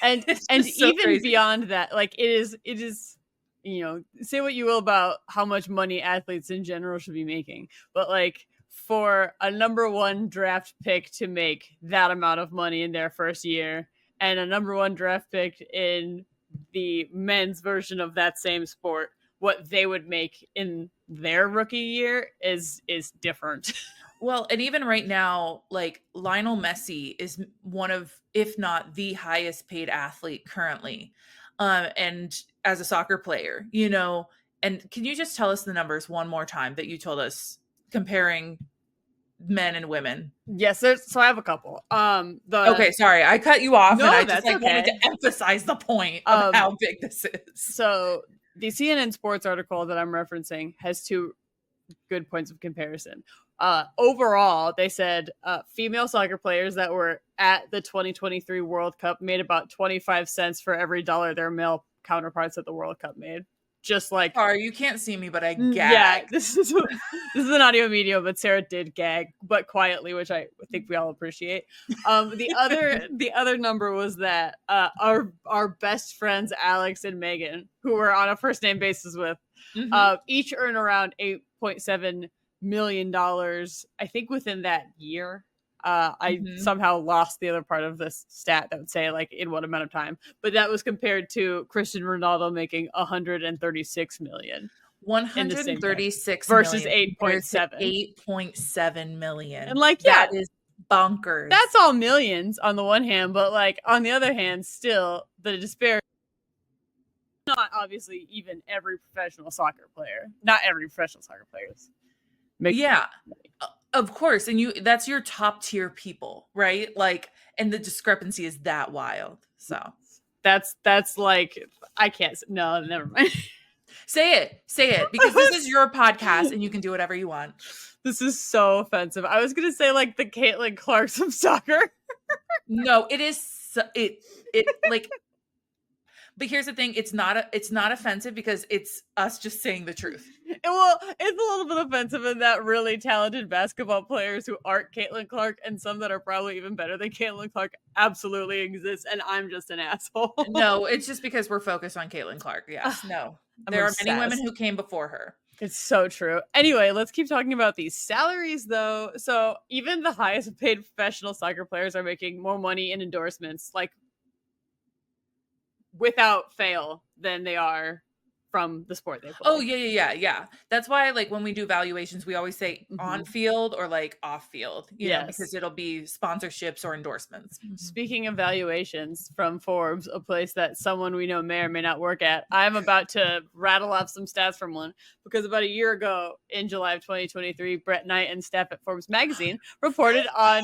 And so even crazy. Beyond that, like it is say what you will about how much money athletes in general should be making, but like for a number one draft pick to make that amount of money in their first year, and a number one draft pick in the men's version of that same sport, what they would make in their rookie year is different. Well, and even right now, like Lionel Messi is one of, if not the highest paid athlete currently. And as a soccer player, and can you just tell us the numbers one more time that you told us comparing men and women? Yes, so I have a couple. Okay, sorry, I cut you off, no, and I just wanted to emphasize the point of how big this is. So the CNN Sports article that I'm referencing has two good points of comparison. Overall, they said female soccer players that were at the 2023 World Cup made about 25 cents for every dollar their male counterparts at the World Cup made. Just like, sorry, you can't see me, but I gag. Yeah, this is an audio medium, but Sarah did gag, but quietly, which I think we all appreciate. The other number was that our best friends Alex and Megan, who we're on a first name basis with, each earn around $8.7 million, I think, within that year. I somehow lost the other part of this stat that would say like in what amount of time, but that was compared to Cristiano Ronaldo making 136 million. 136 versus million 8.7 million. And like, that is bonkers. That's all millions on the one hand, but like on the other hand, still the disparity. Not obviously even every professional soccer player. Not every professional soccer player is. Yeah, of course. And that's your top tier people, right? Like, and the discrepancy is that wild. So that's like, I can't, no, never mind. Say it, because this is your podcast and you can do whatever you want. This is so offensive. I was going to say like the Caitlin Clark of soccer. No, it is, it like, but here's the thing, it's not offensive because it's us just saying the truth. Well, it's a little bit offensive in that really talented basketball players who aren't Caitlin Clark and some that are probably even better than Caitlin Clark absolutely exist, and I'm just an asshole. No, it's just because we're focused on Caitlin Clark. Yes, no. There are many women who came before her. It's so true. Anyway, let's keep talking about these salaries, though. So even the highest paid professional soccer players are making more money in endorsements, like without fail, than they are from the sport they play. Oh, yeah. That's why, like, when we do valuations, we always say on field or like off field, you know, because it'll be sponsorships or endorsements. Speaking of valuations from Forbes, a place that someone we know may or may not work at, I'm about to rattle off some stats from one, because about a year ago in July of 2023, Brett Knight and staff at Forbes magazine reported on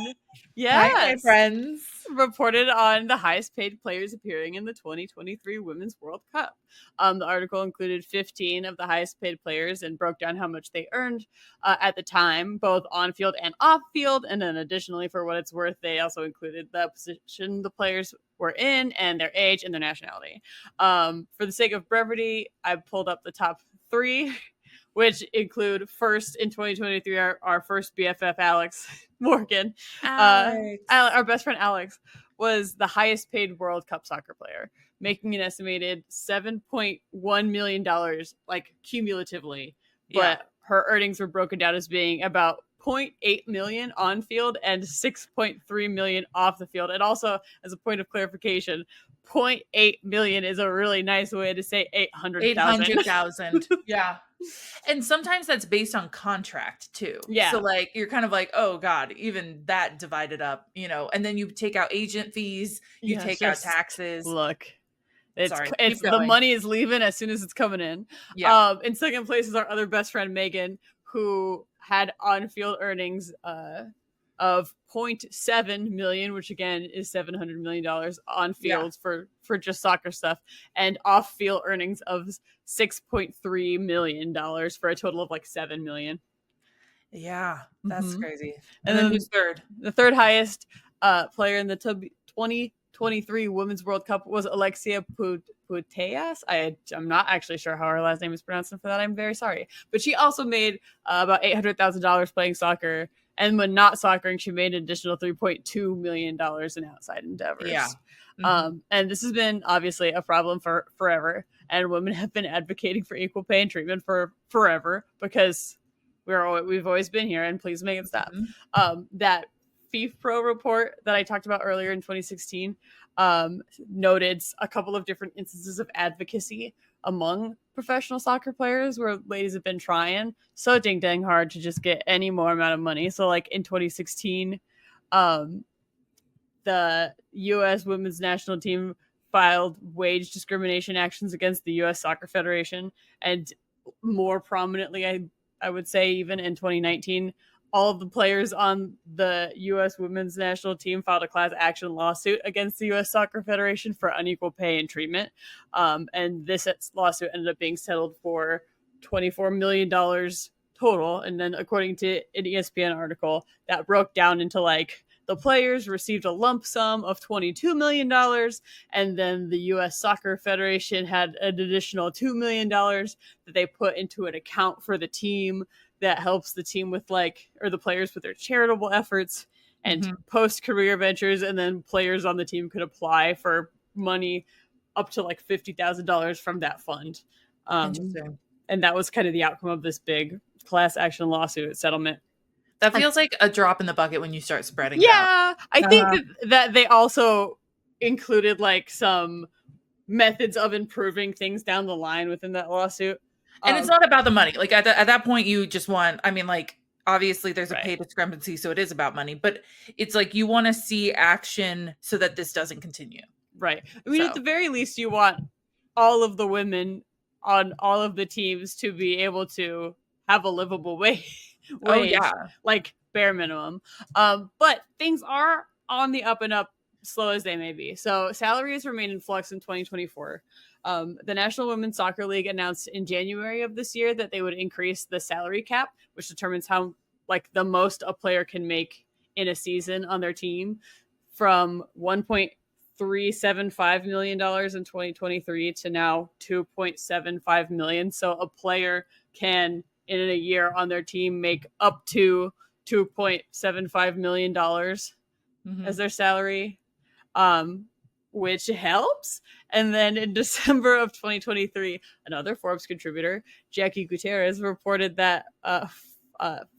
Hi, my friends. Reported on the highest paid players appearing in the 2023 Women's World Cup. The article included 15 of the highest paid players and broke down how much they earned at the time, both on field and off field. And then additionally, for what it's worth, they also included the position the players were in and their age and their nationality. For the sake of brevity, I pulled up the top three, which include first in 2023, our first BFF, Alex Morgan. Our best friend Alex was the highest paid World Cup soccer player, making an estimated $7.1 million, like cumulatively. But her earnings were broken down as being about $0.8 million on field and $6.3 million off the field. And also, as a point of clarification, $0.8 million is a really nice way to say 800,000. 800,000. Yeah. And sometimes that's based on contract too. Yeah. So like you're kind of like, oh God, even that divided up, and then you take out agent fees, you Yeah, take out just taxes. look. It's Sorry, it's keep the going. money is leaving as soon as it's coming in. Yeah. In second place is our other best friend Megan, who had on-field earnings of 0.7 million, which again is $700 million on field for just soccer stuff, and off-field earnings of $6.3 million for a total of like 7 million. Yeah, that's crazy. And And then then who's third? the third highest player in the 2023 Women's World Cup was Alexia Putellas. I'm not actually sure how her last name is pronounced, and for that I'm very sorry. But she also made about $800,000 playing soccer, and when not soccering, she made an additional $3.2 million in outside endeavors. Yeah. Mm-hmm. And this has been obviously a problem for forever, and women have been advocating for equal pay and treatment for forever because we've always been here, and please make it stop. Mm-hmm. That FIFPro report that I talked about earlier in 2016 noted a couple of different instances of advocacy among professional soccer players where ladies have been trying so dang hard to just get any more amount of money. So like in 2016, the U.S. women's national team filed wage discrimination actions against the U.S. Soccer Federation, and more prominently, I would say even in 2019, all of the players on the U.S. women's national team filed a class action lawsuit against the U.S. Soccer Federation for unequal pay and treatment. And this lawsuit ended up being settled for $24 million total. And then according to an ESPN article, that broke down into like the players received a lump sum of $22 million. And then the U.S. Soccer Federation had an additional $2 million that they put into an account for the team that helps the team with or the players with their charitable efforts and post-career ventures. And then players on the team could apply for money up to like $50,000 from that fund. Interesting. And that was kind of the outcome of this big class action lawsuit settlement. That feels like a drop in the bucket when you start spreading it Yeah, out. I think that they also included like some methods of improving things down the line within that lawsuit. And it's not about the money. Like at that point, you just want, I mean, like, obviously there's a pay discrepancy, so it is about money, but it's like you want to see action so that this doesn't continue. Right. I mean, at the very least, you want all of the women on all of the teams to be able to have a livable wage. Oh, yeah. Like bare minimum. But things are on the up and up, slow as they may be. So salaries remain in flux in 2024. The National Women's Soccer League announced in January of this year that they would increase the salary cap, which determines how like the most a player can make in a season on their team, from $1.375 million in 2023 to now $2.75 million. So a player can, in a year on their team, make up to $2.75 million as their salary, which helps. And then in December of 2023, another Forbes contributor, Jackie Gutierrez, reported that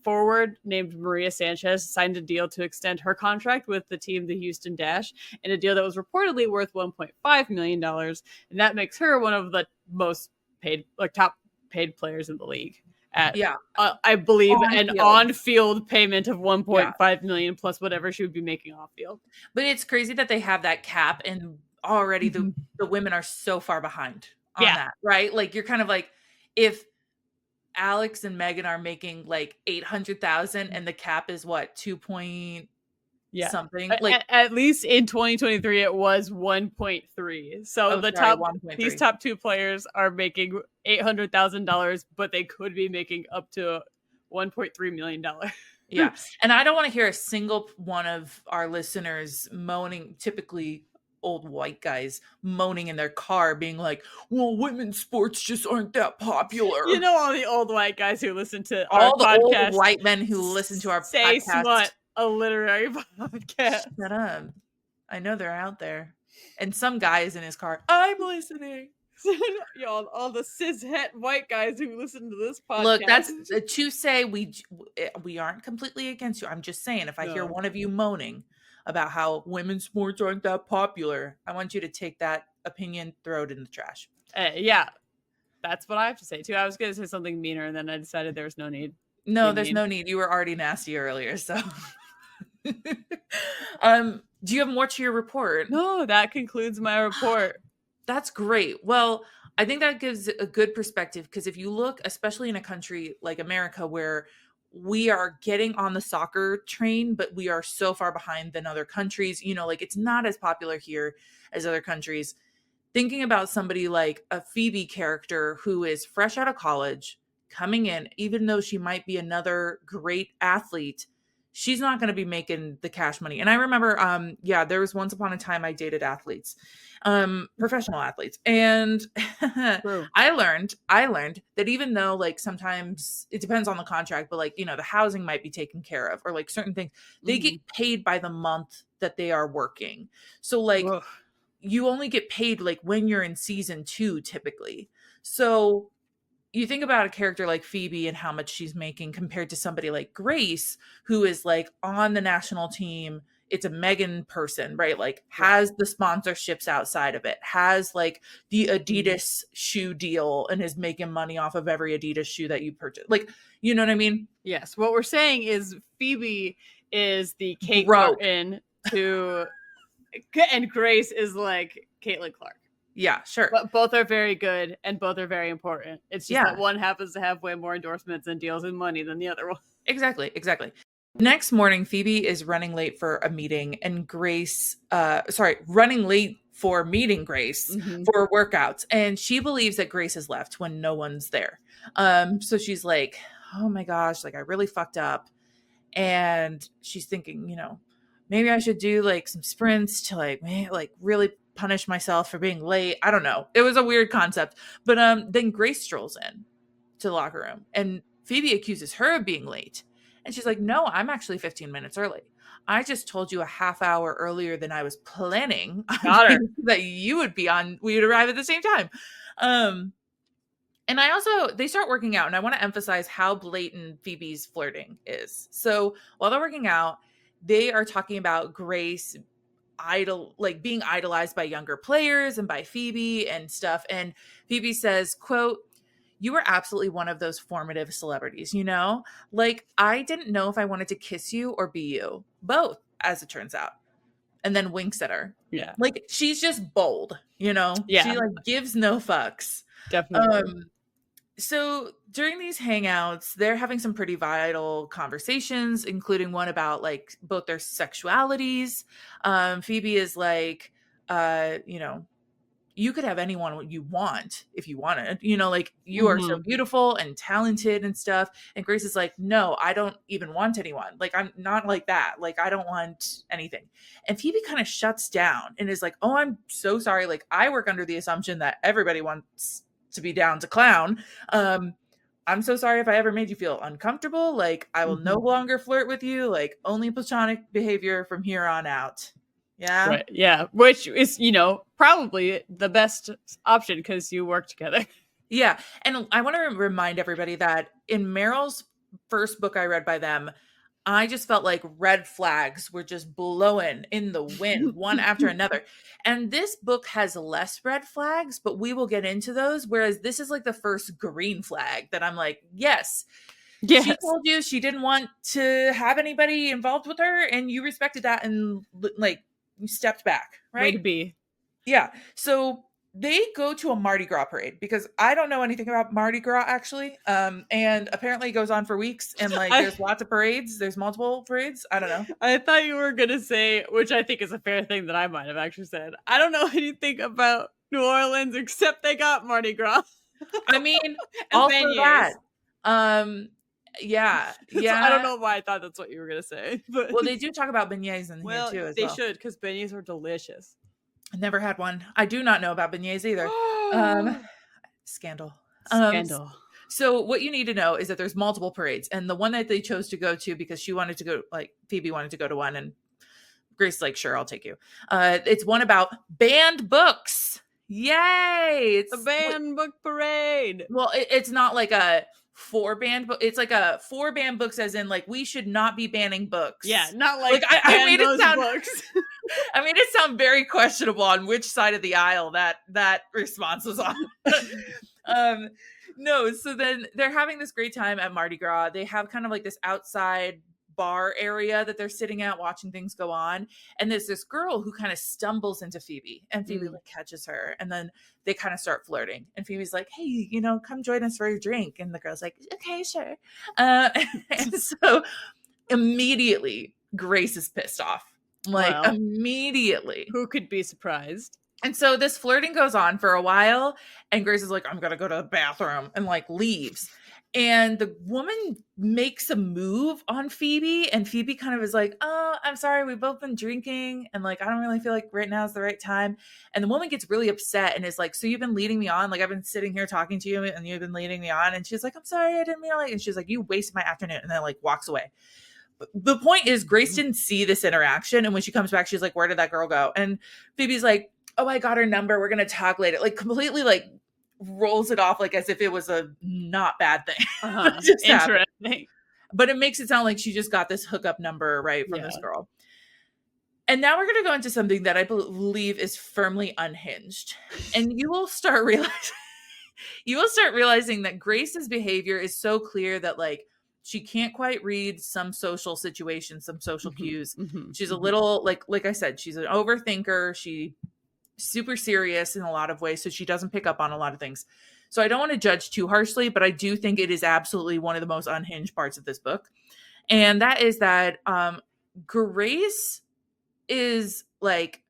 forward named Maria Sanchez signed a deal to extend her contract with the team, the Houston Dash, in a deal that was reportedly worth $1.5 million. And that makes her one of the most paid, like top paid players in the league. At, I believe, an on-field payment of $1.5 million plus whatever she would be making off-field. But it's crazy that they have that cap, and already the women are so far behind on that, right? Like you're kind of like, if Alex and Megan are making like 800,000 and the cap is what, 2 point something? Like at least in 2023 it was 1.3. So these top two players are making $800,000, but they could be making up to $1.3 million. Yeah. And I don't want to hear a single one of our listeners moaning, typically old white guys moaning in their car being like, well, women's sports just aren't that popular. You know, all the old white guys who listen to all the podcast, old white men who listen to our say podcast. Smut, a literary podcast. Shut up. I know they're out there. And some guy is in his car, I'm listening. Y'all, all the cishet white guys who listen to this podcast. Look, that's to say we aren't completely against you. I'm just saying, if I hear one of you moaning about how women's sports aren't that popular, I want you to take that opinion, throw it in the trash. Yeah. That's what I have to say too. I was gonna say something meaner, and then I decided there was no need. No, Be there's mean. no need. You were already nasty earlier, so. Do you have more to your report? No, that concludes my report. That's great. Well, I think that gives a good perspective because if you look, especially in a country like America, where we are getting on the soccer train, but we are so far behind than other countries, like it's not as popular here as other countries. Thinking about somebody like a Phoebe character who is fresh out of college, coming in, even though she might be another great athlete, she's not going to be making the cash money. And I remember, there was once upon a time I dated athletes, professional athletes. And True. I learned that even though like sometimes it depends on the contract, but like, the housing might be taken care of or like certain things, they get paid by the month that they are working. So like, Ugh. you only get paid like when you're in season 2 typically. So you think about a character like Phoebe and how much she's making compared to somebody like Grace, who is like on the national team. It's a Megan person, right? Like has the sponsorships outside of it, has like the Adidas shoe deal and is making money off of every Adidas shoe that you purchase. Like, you know what I mean? Yes. What we're saying is Phoebe is the Kate Broke. Martin to, and Grace is like Caitlin Clark. Yeah, sure. But both are very good and both are very important. It's just that one happens to have way more endorsements and deals and money than the other one. Exactly. Next morning, Phoebe is running late for a meeting and running late for meeting Grace for workouts. And she believes that Grace has left when no one's there. So she's like, oh my gosh, like I really fucked up. And she's thinking, maybe I should do like some sprints to like really punish myself for being late. I don't know. It was a weird concept. But then Grace strolls in to the locker room and Phoebe accuses her of being late. And she's like, no, I'm actually 15 minutes early. I just told you a half hour earlier than I was planning that you would be on. We would arrive at the same time. And they start working out, and I want to emphasize how blatant Phoebe's flirting is. So while they're working out, they are talking about Grace being idolized by younger players and by Phoebe and stuff. And Phoebe says, quote, you were absolutely one of those formative celebrities, like I didn't know if I wanted to kiss you or be you, both, as it turns out. And then winks at her. Yeah. Like she's just bold, Yeah. She like gives no fucks. Definitely. So during these hangouts, they're having some pretty vital conversations, including one about like both their sexualities. Phoebe is like, you could have anyone you want if you wanted, like you are so beautiful and talented and stuff. And Grace is like, no, I don't even want anyone. Like, I'm not like that. Like, I don't want anything. And Phoebe kind of shuts down and is like, oh, I'm so sorry. Like, I work under the assumption that everybody wants to be down to clown. I'm so sorry if I ever made you feel uncomfortable. Like, I will no longer flirt with you. Like, only platonic behavior from here on out. Yeah. Right. Yeah. Which is, probably the best option because you work together. Yeah. And I want to remind everybody that in Meryl's first book I read by them, I just felt like red flags were just blowing in the wind, one after another. And this book has less red flags, but we will get into those. Whereas this is like the first green flag that I'm like, yes. She told you she didn't want to have anybody involved with her, and you respected that and like you stepped back, right? Way to be. Yeah. So they go to a Mardi Gras parade because I don't know anything about Mardi Gras actually. And apparently it goes on for weeks and like there's lots of parades. There's multiple parades. I don't know. I thought you were going to say, which I think is a fair thing that I might have actually said, I don't know anything about New Orleans except they got Mardi Gras. I mean, also that. Yeah. I don't know why I thought that's what you were going to say. But well, they do talk about beignets in here too as well. They should, because beignets are delicious. I never had one. I do not know about beignets either. Scandal. So what you need to know is that there's multiple parades, and the one that they chose to go to because she wanted to go, like Phoebe wanted to go to one, and Grace like, sure, I'll take you. It's one about banned books. Yay! It's a banned book parade. Well, it's not like a 4 banned book. It's like a 4 banned books, as in like we should not be banning books. Yeah, not like I made those it sound. Books. I made it sound very questionable on which side of the aisle that response was on. No, so then they're having this great time at Mardi Gras. They have kind of like this outside bar area that they're sitting at watching things go on. And there's this girl who kind of stumbles into Phoebe, and Phoebe like catches her, and then they kind of start flirting. And Phoebe's like, hey, you know, come join us for a drink. And the girl's like, okay, sure. And so immediately Grace is pissed off. Like, well, immediately. Who could be surprised? And so this flirting goes on for a while, and Grace is like, I'm going to go to the bathroom, and like leaves. And the woman makes a move on Phoebe, and Phoebe kind of is like, oh, I'm sorry, we've both been drinking, and like, I don't really feel like right now is the right time. And the woman gets really upset and is like, so you've been leading me on? Like, I've been sitting here talking to you, and you've been leading me on. And she's like, I'm sorry, I didn't mean to like, and she's like, you wasted my afternoon. And then like walks away. But the point is, Grace didn't see this interaction. And when she comes back, she's like, where did that girl go? And Phoebe's like, oh, I got her number. We're going to talk later. Like completely like rolls it off like as if it was a not bad thing. Interesting. Happened. But it makes it sound like she just got this hookup number right from this girl. And now we're going to go into something that I believe is firmly unhinged. And you will start realizing that Grace's behavior is so clear that like she can't quite read some social situations, some social cues. She's a little like I said, she's an overthinker. She's super serious in a lot of ways, so she doesn't pick up on a lot of things. So I don't want to judge too harshly, but I do think it is absolutely one of the most unhinged parts of this book. And that is that Grace is like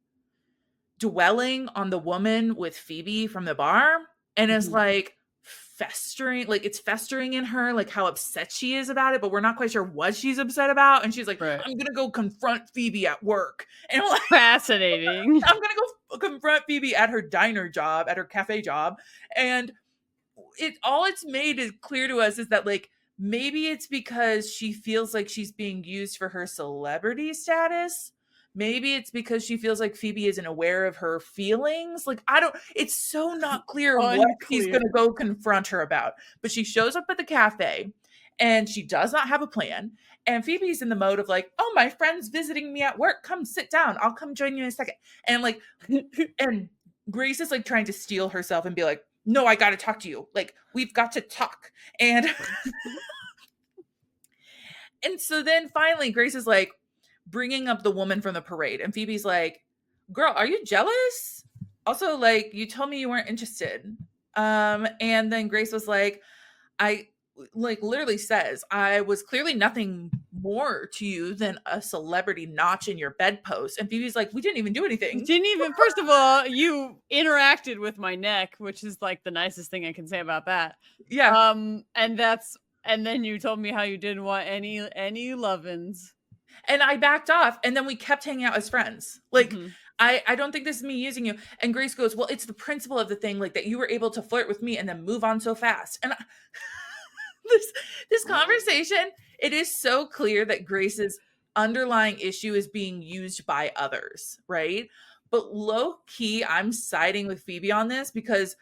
dwelling on the woman with Phoebe from the bar, and is like festering, like it's festering in her, like how upset she is about it, but we're not quite sure what she's upset about. And she's like, I'm gonna go confront Phoebe at work. And I'm like, fascinating. I'm gonna go confront Phoebe at her diner job, at her cafe job. And it's made is clear to us is that like maybe it's because she feels like she's being used for her celebrity status. Maybe it's because she feels like Phoebe isn't aware of her feelings. Like, it's so not clear what he's going to go confront her about. But she shows up at the cafe and she does not have a plan. And Phoebe's in the mode of like, oh, my friend's visiting me at work. Come sit down. I'll come join you in a second. And like, and Grace is like trying to steel herself and be like, no, I got to talk to you. Like, we've got to talk. And, and so then finally Grace is like, bringing up the woman from the parade, and Phoebe's like, girl, are you jealous? Also, like, you told me you weren't interested. And then Grace was like, I like literally says, I was clearly nothing more to you than a celebrity notch in your bedpost. And Phoebe's like, we didn't even do anything. First of all, you interacted with my neck, which is like the nicest thing I can say about that. Yeah. And then you told me how you didn't want any lovin's. And I backed off, and then we kept hanging out as friends. Like, I don't think this is me using you. And Grace goes, well, it's the principle of the thing, like that you were able to flirt with me and then move on so fast. And this conversation, it is so clear that Grace's underlying issue is being used by others, right? But low key, I'm siding with Phoebe on this because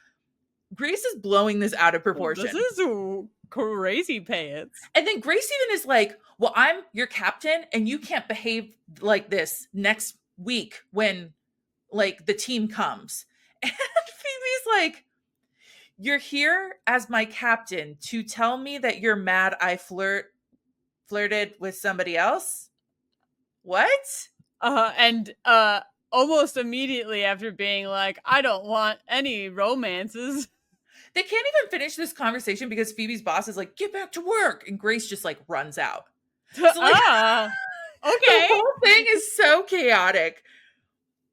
Grace is blowing this out of proportion. This is crazy pants. And then Grace even is like, well, I'm your captain and you can't behave like this next week when like the team comes. And Phoebe's like, you're here as my captain to tell me that you're mad I flirted with somebody else? What? And almost immediately after being like, I don't want any romances. They can't even finish this conversation because Phoebe's boss is like, get back to work. And Grace just like runs out. So, like, okay. The whole thing is so chaotic.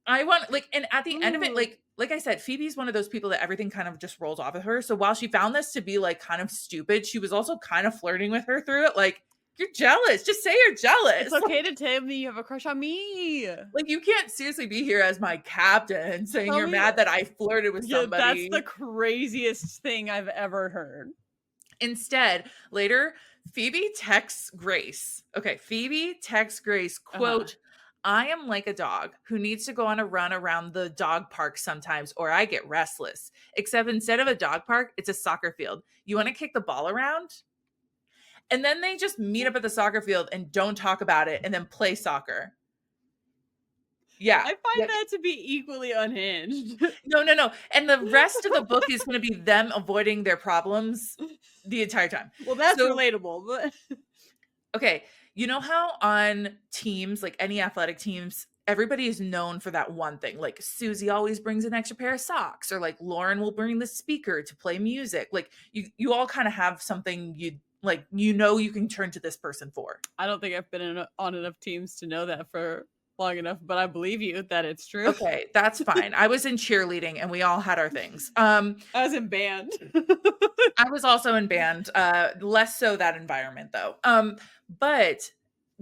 I want like, and at the end of it, like I said, Phoebe's one of those people that everything kind of just rolls off of her. So while she found this to be like kind of stupid, she was also kind of flirting with her through it. Like, you're jealous. Just say you're jealous. It's okay to tell me you have a crush on me. Like, you can't seriously be here as my captain saying you're mad that I flirted with somebody. That's the craziest thing I've ever heard. Instead, later, Phoebe texts Grace. Okay, Phoebe texts Grace, quote, I am like a dog who needs to go on a run around the dog park sometimes or I get restless. Except instead of a dog park, it's a soccer field. You want to kick the ball around? And then they just meet up at the soccer field and don't talk about it and then play soccer. Yeah. I find that to be equally unhinged. No. And the rest of the book is going to be them avoiding their problems the entire time. Well, that's So, relatable, but okay, you know how on teams, like any athletic teams, everybody is known for that one thing. Like Susie always brings an extra pair of socks, or like Lauren will bring the speaker to play music. Like you all kind of have something you can turn to this person for. I don't think I've been on enough teams to know that for long enough, but I believe you that it's true. Okay, that's fine. I was in cheerleading and we all had our things. I was in band. I was also in band, less so that environment though. But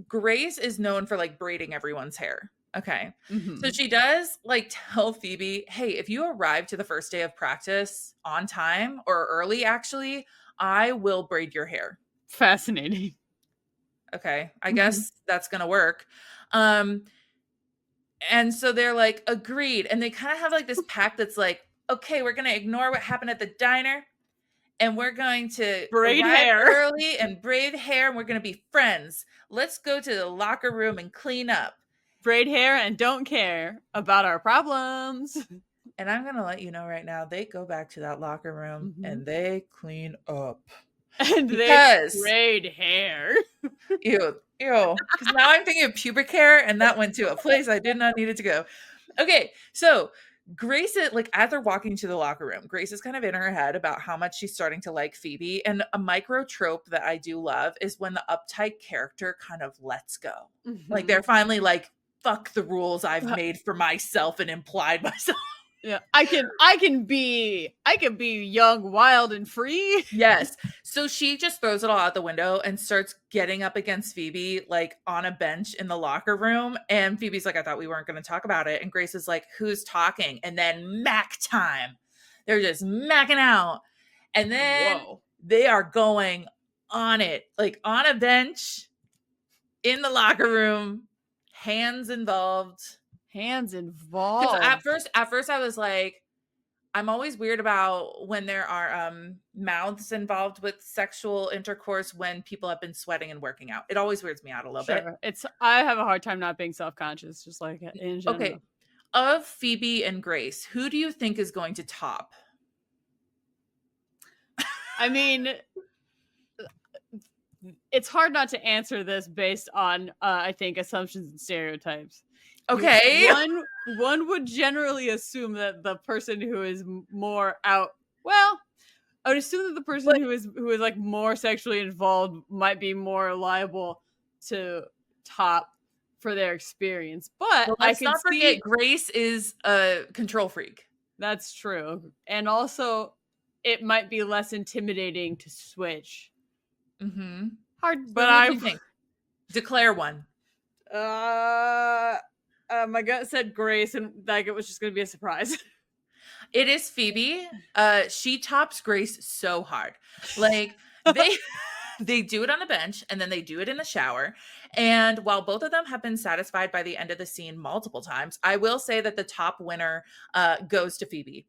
Grace is known for like braiding everyone's hair. Okay. Mm-hmm. So she does like tell Phoebe, hey, if you arrive to the first day of practice on time or early, actually, I will braid your hair. Fascinating. Okay. I guess that's going to work. And so they're like, agreed. And they kind of have like this pact that's like, okay, we're going to ignore what happened at the diner. And we're going to braid arrive hair early and braid hair. And we're going to be friends. Let's go to the locker room and clean up. Braid hair and don't care about our problems. And I'm going to let you know right now, they go back to that locker room and they clean up. And they braid hair. Ew. Because now I'm thinking of pubic hair, and that went to a place I did not need it to go. Okay, so Grace is like, as they're walking to the locker room, Grace is kind of in her head about how much she's starting to like Phoebe. And a micro trope that I do love is when the uptight character kind of lets go. Like they're finally like, fuck the rules I've made for myself and implied myself. Yeah, I can be young, wild, and free. Yes. So she just throws it all out the window and starts getting up against Phoebe, like on a bench in the locker room. And Phoebe's like, I thought we weren't going to talk about it. And Grace is like, who's talking? And then Mac time. They're just macking out. And then they are going on it, like on a bench in the locker room, hands involved. At first I was like, I'm always weird about when there are mouths involved with sexual intercourse when people have been sweating and working out. It always weirds me out a little bit. I have a hard time not being self-conscious, just like in general. Okay. Of Phoebe and Grace, who do you think is going to top? I mean, it's hard not to answer this based on I think assumptions and stereotypes. Okay. One would generally assume that the person who is more out, well, I would assume that the person who is like more sexually involved might be more liable to top for their experience. But let's not forget Grace is a control freak. That's true. And also it might be less intimidating to switch. Hard, but I think. Declare one. My gut said Grace, and like it was just going to be a surprise. It is Phoebe. She tops Grace so hard. Like they do it on the bench, and then they do it in the shower. And while both of them have been satisfied by the end of the scene multiple times, I will say that the top winner goes to Phoebe.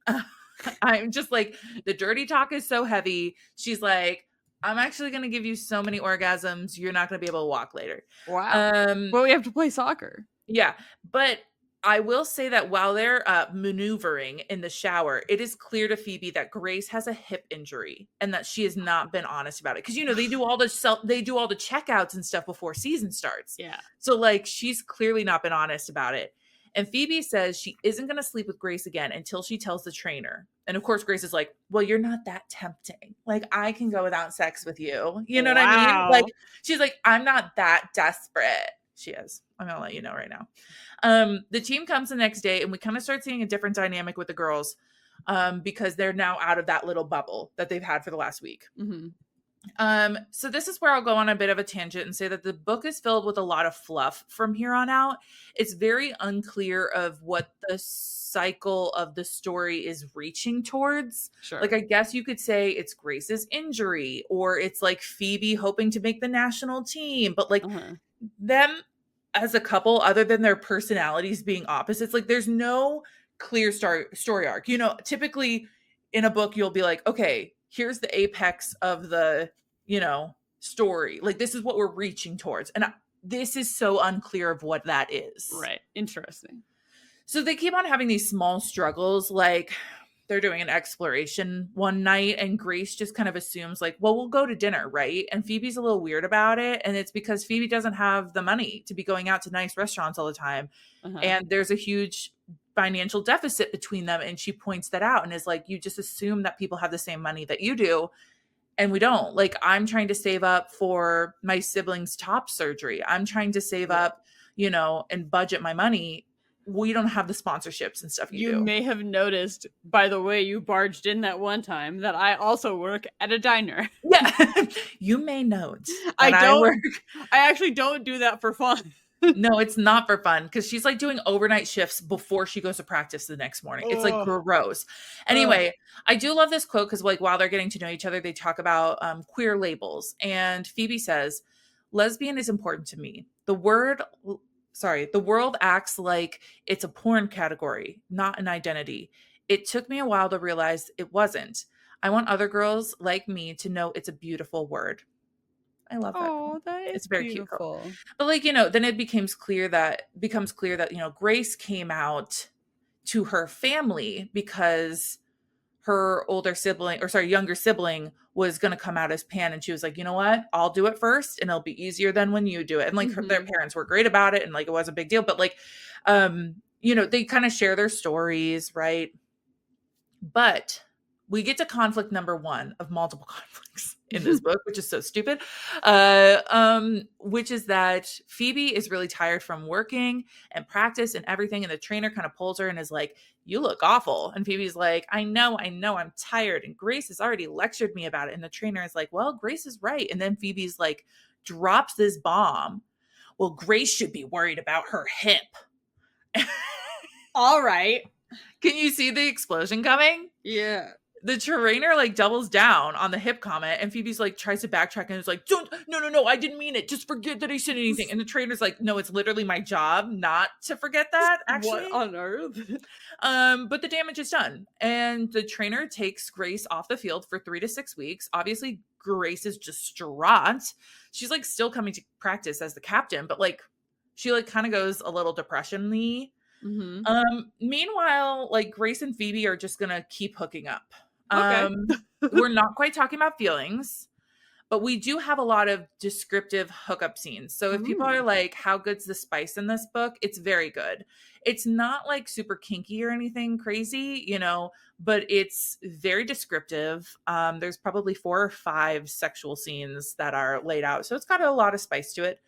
I'm just like, the dirty talk is so heavy. She's like, I'm actually going to give you so many orgasms, you're not going to be able to walk later. Wow. But we have to play soccer. Yeah. But I will say that while they're maneuvering in the shower, it is clear to Phoebe that Grace has a hip injury and that she has not been honest about it. Because, they do all the checkouts and stuff before season starts. Yeah. So like, she's clearly not been honest about it. And Phoebe says she isn't going to sleep with Grace again until she tells the trainer. And of course, Grace is like, well, you're not that tempting. Like, I can go without sex with you. You know what I mean? Like, she's like, I'm not that desperate. She is. I'm going to let you know right now. The team comes the next day and we kind of start seeing a different dynamic with the girls because they're now out of that little bubble that they've had for the last week. So this is where I'll go on a bit of a tangent and say that the book is filled with a lot of fluff from here on out. It's very unclear of what the cycle of the story is reaching towards. Sure. Like, I guess you could say it's Grace's injury, or it's like Phoebe hoping to make the national team, but like them as a couple, other than their personalities being opposites, like there's no clear story arc. Typically in a book, you'll be like, okay, here's the apex of the, story. Like, this is what we're reaching towards. And this is so unclear of what that is. Right. Interesting. So they keep on having these small struggles, like they're doing an exploration one night and Grace just kind of assumes like, well, we'll go to dinner, right? And Phoebe's a little weird about it. And it's because Phoebe doesn't have the money to be going out to nice restaurants all the time. And there's a huge financial deficit between them. And she points that out and is like, you just assume that people have the same money that you do. And we don't. Like, I'm trying to save up for my siblings' top surgery. I'm trying to save up, you know, and budget my money. We don't have the sponsorships and stuff you do. May have noticed, by the way, you barged in that one time, that I also work at a diner. Yeah. You may note that I actually don't do that for fun. No, it's not for fun, because she's like doing overnight shifts before she goes to practice the next morning. It's like gross. Anyway, I do love this quote because like while they're getting to know each other, they talk about queer labels. And Phoebe says, lesbian is important to me. The world acts like it's a porn category, not an identity. It took me a while to realize it wasn't. I want other girls like me to know it's a beautiful word. I love that. Oh, that is it's very beautiful. Cute. But like, you know, then it becomes clear that, you know, Grace came out to her family because her younger sibling was going to come out as pan. And she was like, you know what, I'll do it first and it'll be easier than when you do it. And like their parents were great about it. And like, it was a big deal, but like, you know, they kind of share their stories. Right. But we get to conflict number 1 of multiple conflicts in this book, which is so stupid. Which is that Phoebe is really tired from working and practice and everything. And the trainer kind of pulls her and is like, you look awful. And Phoebe's like, I know, I'm tired. And Grace has already lectured me about it. And the trainer is like, well, Grace is right. And then Phoebe's like, drops this bomb. Well, Grace should be worried about her hip. All right. Can you see the explosion coming? Yeah. The trainer like doubles down on the hip comment, and Phoebe's like tries to backtrack and is like, no, I didn't mean it. Just forget that I said anything. And the trainer's like, no, it's literally my job not to forget that, actually. What on earth? But the damage is done. And the trainer takes Grace off the field for 3 to 6 weeks. Obviously, Grace is distraught. She's like still coming to practice as the captain, but like she like kind of goes a little depression-y. Meanwhile, like Grace and Phoebe are just gonna keep hooking up. Okay. We're not quite talking about feelings, but we do have a lot of descriptive hookup scenes. So if people are like, how good's the spice in this book? It's very good. It's not like super kinky or anything crazy, you know, but it's very descriptive. There's probably 4 or 5 sexual scenes that are laid out. So it's got a lot of spice to it.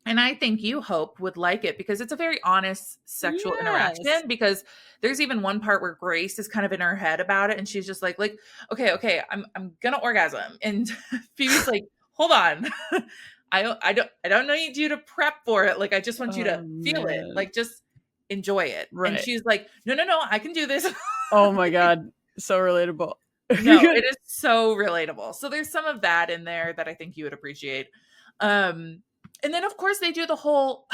And I think you, Hope, would like it because it's a very honest sexual interaction, because there's even one part where Grace is kind of in her head about it. And she's just like, okay, I'm going to orgasm. And Phoebe's like, hold on. I don't need you to prep for it. Like, I just want you to feel it. Like, just enjoy it. Right. And she's like, no, I can do this. Oh my God. So relatable. No, it is so relatable. So there's some of that in there that I think you would appreciate. And then, of course, they do the whole,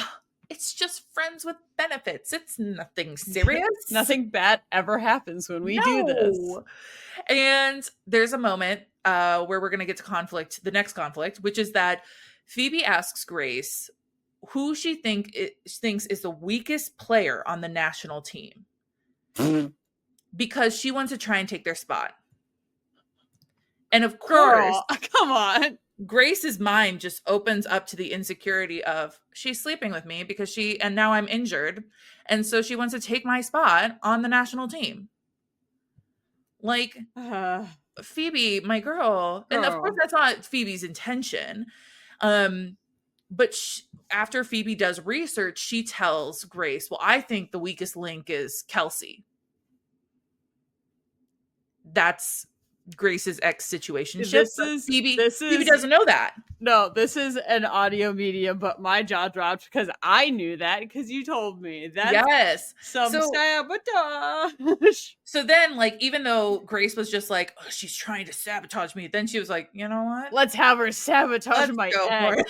it's just friends with benefits. It's nothing serious. Nothing bad ever happens when we do this. And there's a moment where we're going to get to the next conflict, which is that Phoebe asks Grace who she thinks is the weakest player on the national team. Because she wants to try and take their spot. And of course, come on. Grace's mind just opens up to the insecurity of she's sleeping with me and now I'm injured. And so she wants to take my spot on the national team. Like, Phoebe, my girl. And of course that's not Phoebe's intention. But after Phoebe does research, she tells Grace, well, I think the weakest link is Kelsey. That's Grace's ex situationship. Phoebe doesn't know that. No, this is an audio medium, but my jaw dropped because I knew that because you told me that. Yes. Sabotage. So then, like, even though Grace was just like, oh, she's trying to sabotage me, then she was like, you know what? Let's have her sabotage my ex.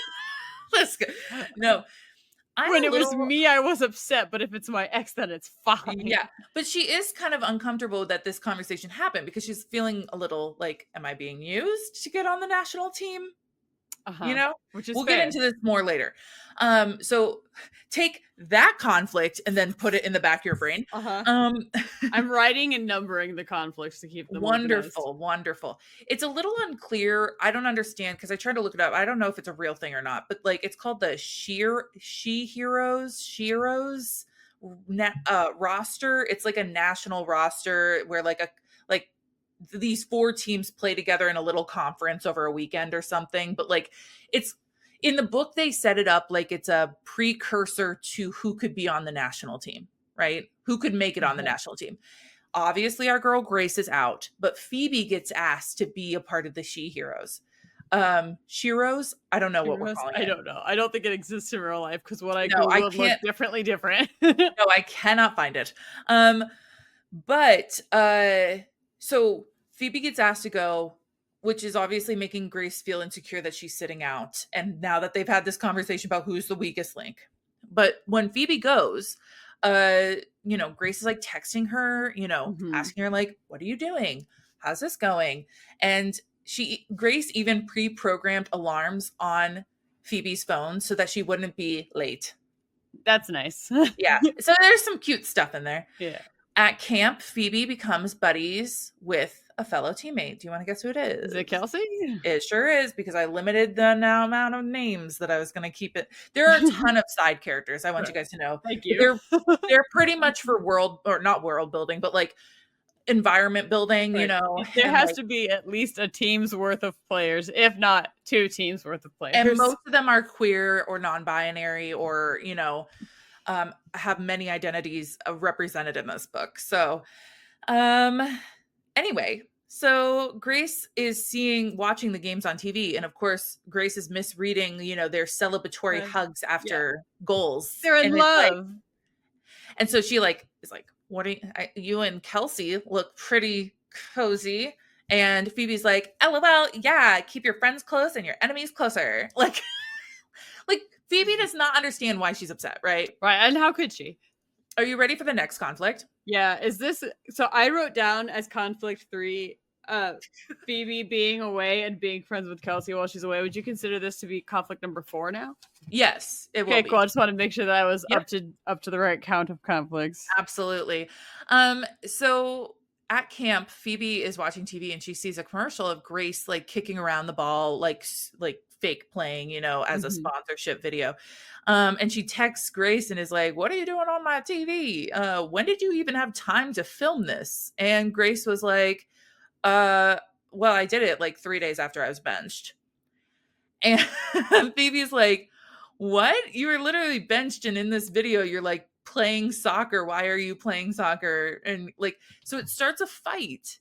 Let's go. No. When it was me, I was upset, but if it's my ex, then it's fine. Yeah. But she is kind of uncomfortable that this conversation happened because she's feeling a little like, am I being used to get on the national team? you know? Which is We'll fair. get into this more later. So take that conflict and then put it in the back of your brain. I'm writing and numbering the conflicts to keep them organized. Wonderful. It's a little unclear. I don't understand because I tried to look it up. I don't know if it's a real thing or not, but like it's called the Sheroes roster. It's like a national roster where like these 4 teams play together in a little conference over a weekend or something. But like it's in the book, they set it up like it's a precursor to who could be on the national team, right? Who could make it on the national team. Obviously, our girl Grace is out, but Phoebe gets asked to be a part of the She Heroes. Sheroes, I don't know what we're calling it. I don't know. I don't think it exists in real life because what I No, I Googled can't. looked different. No, I cannot find it. So Phoebe gets asked to go, which is obviously making Grace feel insecure that she's sitting out. And now that they've had this conversation about who's the weakest link. But when Phoebe goes, Grace is like texting her, asking her like, what are you doing? How's this going? And Grace even pre-programmed alarms on Phoebe's phone so that she wouldn't be late. That's nice. Yeah. So there's some cute stuff in there. Yeah. At camp, Phoebe becomes buddies with a fellow teammate. Do you want to guess who it is? Is it Kelsey? It sure is, because I limited the amount of names that I was going to keep it. There are a ton of side characters. I want you guys to know. Thank you. They're pretty much for not world building, but like environment building, There has to be at least a team's worth of players, if not 2 teams worth of players. And most of them are queer or non-binary or, have many identities represented in this book. So, anyway, so Grace is watching the games on TV. And of course, Grace is misreading, their celebratory hugs after goals. They're in love. And so she is like, what are you and Kelsey look pretty cozy. And Phoebe's like, LOL, yeah, keep your friends close and your enemies closer. Like Phoebe does not understand why she's upset, right? Right. And how could she? Are you ready for the next conflict? Yeah. So I wrote down as conflict 3, Phoebe being away and being friends with Kelsey while she's away. Would you consider this to be conflict number 4 now? Yes, it will be. Cool. I just want to make sure that I was up to the right count of conflicts. Absolutely. So at camp, Phoebe is watching TV and she sees a commercial of Grace like kicking around the ball, like fake playing, as a sponsorship video. And she texts Grace and is like, what are you doing on my TV? When did you even have time to film this? And Grace was like, well, I did it like 3 days after I was benched. And Phoebe's like, what? You were literally benched, and in this video, you're like playing soccer. Why are you playing soccer? And like, so it starts a fight.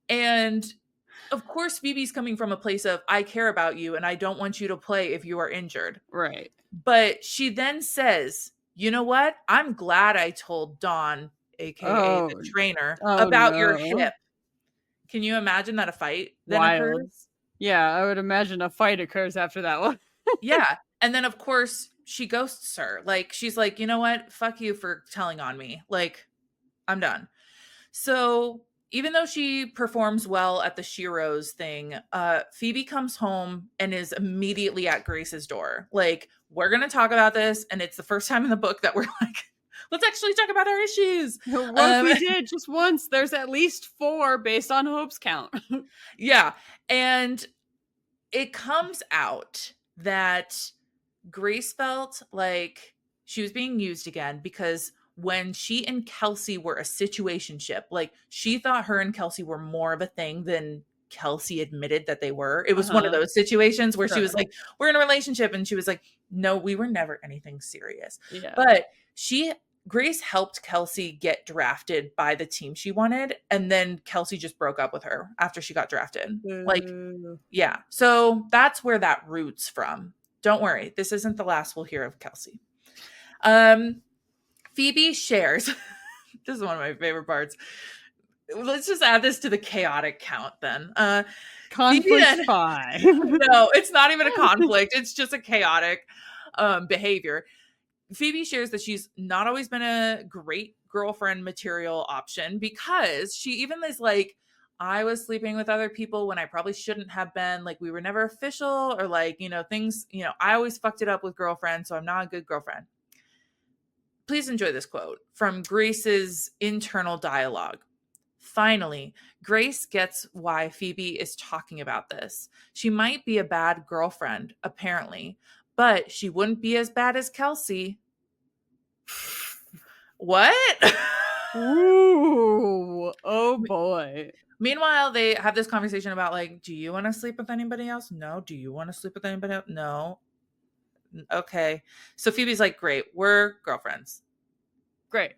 And of course, Phoebe's coming from a place of, I care about you and I don't want you to play if you are injured. Right. But she then says, you know what? I'm glad I told Dawn, aka the trainer, about your hip. Can you imagine that a fight then occurs? Yeah, I would imagine a fight occurs after that one. Yeah. And then, of course, she ghosts her. Like, she's like, you know what? Fuck you for telling on me. Like, I'm done. So even though she performs well at the Sheroes thing, Phoebe comes home and is immediately at Grace's door. Like, we're going to talk about this. And it's the first time in the book that we're like, let's actually talk about our issues. Once we did, just once. There's at least 4 based on Hope's count. Yeah. And it comes out that Grace felt like she was being used again because when she and Kelsey were a situationship, like she thought her and Kelsey were more of a thing than Kelsey admitted that they were. It was one of those situations where she was like, we're in a relationship. And she was like, no, we were never anything serious. Yeah. But Grace helped Kelsey get drafted by the team she wanted. And then Kelsey just broke up with her after she got drafted. Like, yeah. So that's where that roots from. Don't worry. This isn't the last we'll hear of Kelsey. Phoebe shares. This is one of my favorite parts. Let's just add this to the chaotic count then. Conflict 5. No, it's not even a conflict. It's just a chaotic behavior. Phoebe shares that she's not always been a great girlfriend material option because she even is like, I was sleeping with other people when I probably shouldn't have been. Like, we were never official, or like, things, I always fucked it up with girlfriends, so I'm not a good girlfriend. Please enjoy this quote from Grace's internal dialogue. Finally, Grace gets why Phoebe is talking about this. She might be a bad girlfriend, apparently, but she wouldn't be as bad as Kelsey. What? Ooh, oh boy. Meanwhile, they have this conversation about like, do you want to sleep with anybody else? No. Do you want to sleep with anybody else? No. Okay. So Phoebe's like, great, we're girlfriends. Great.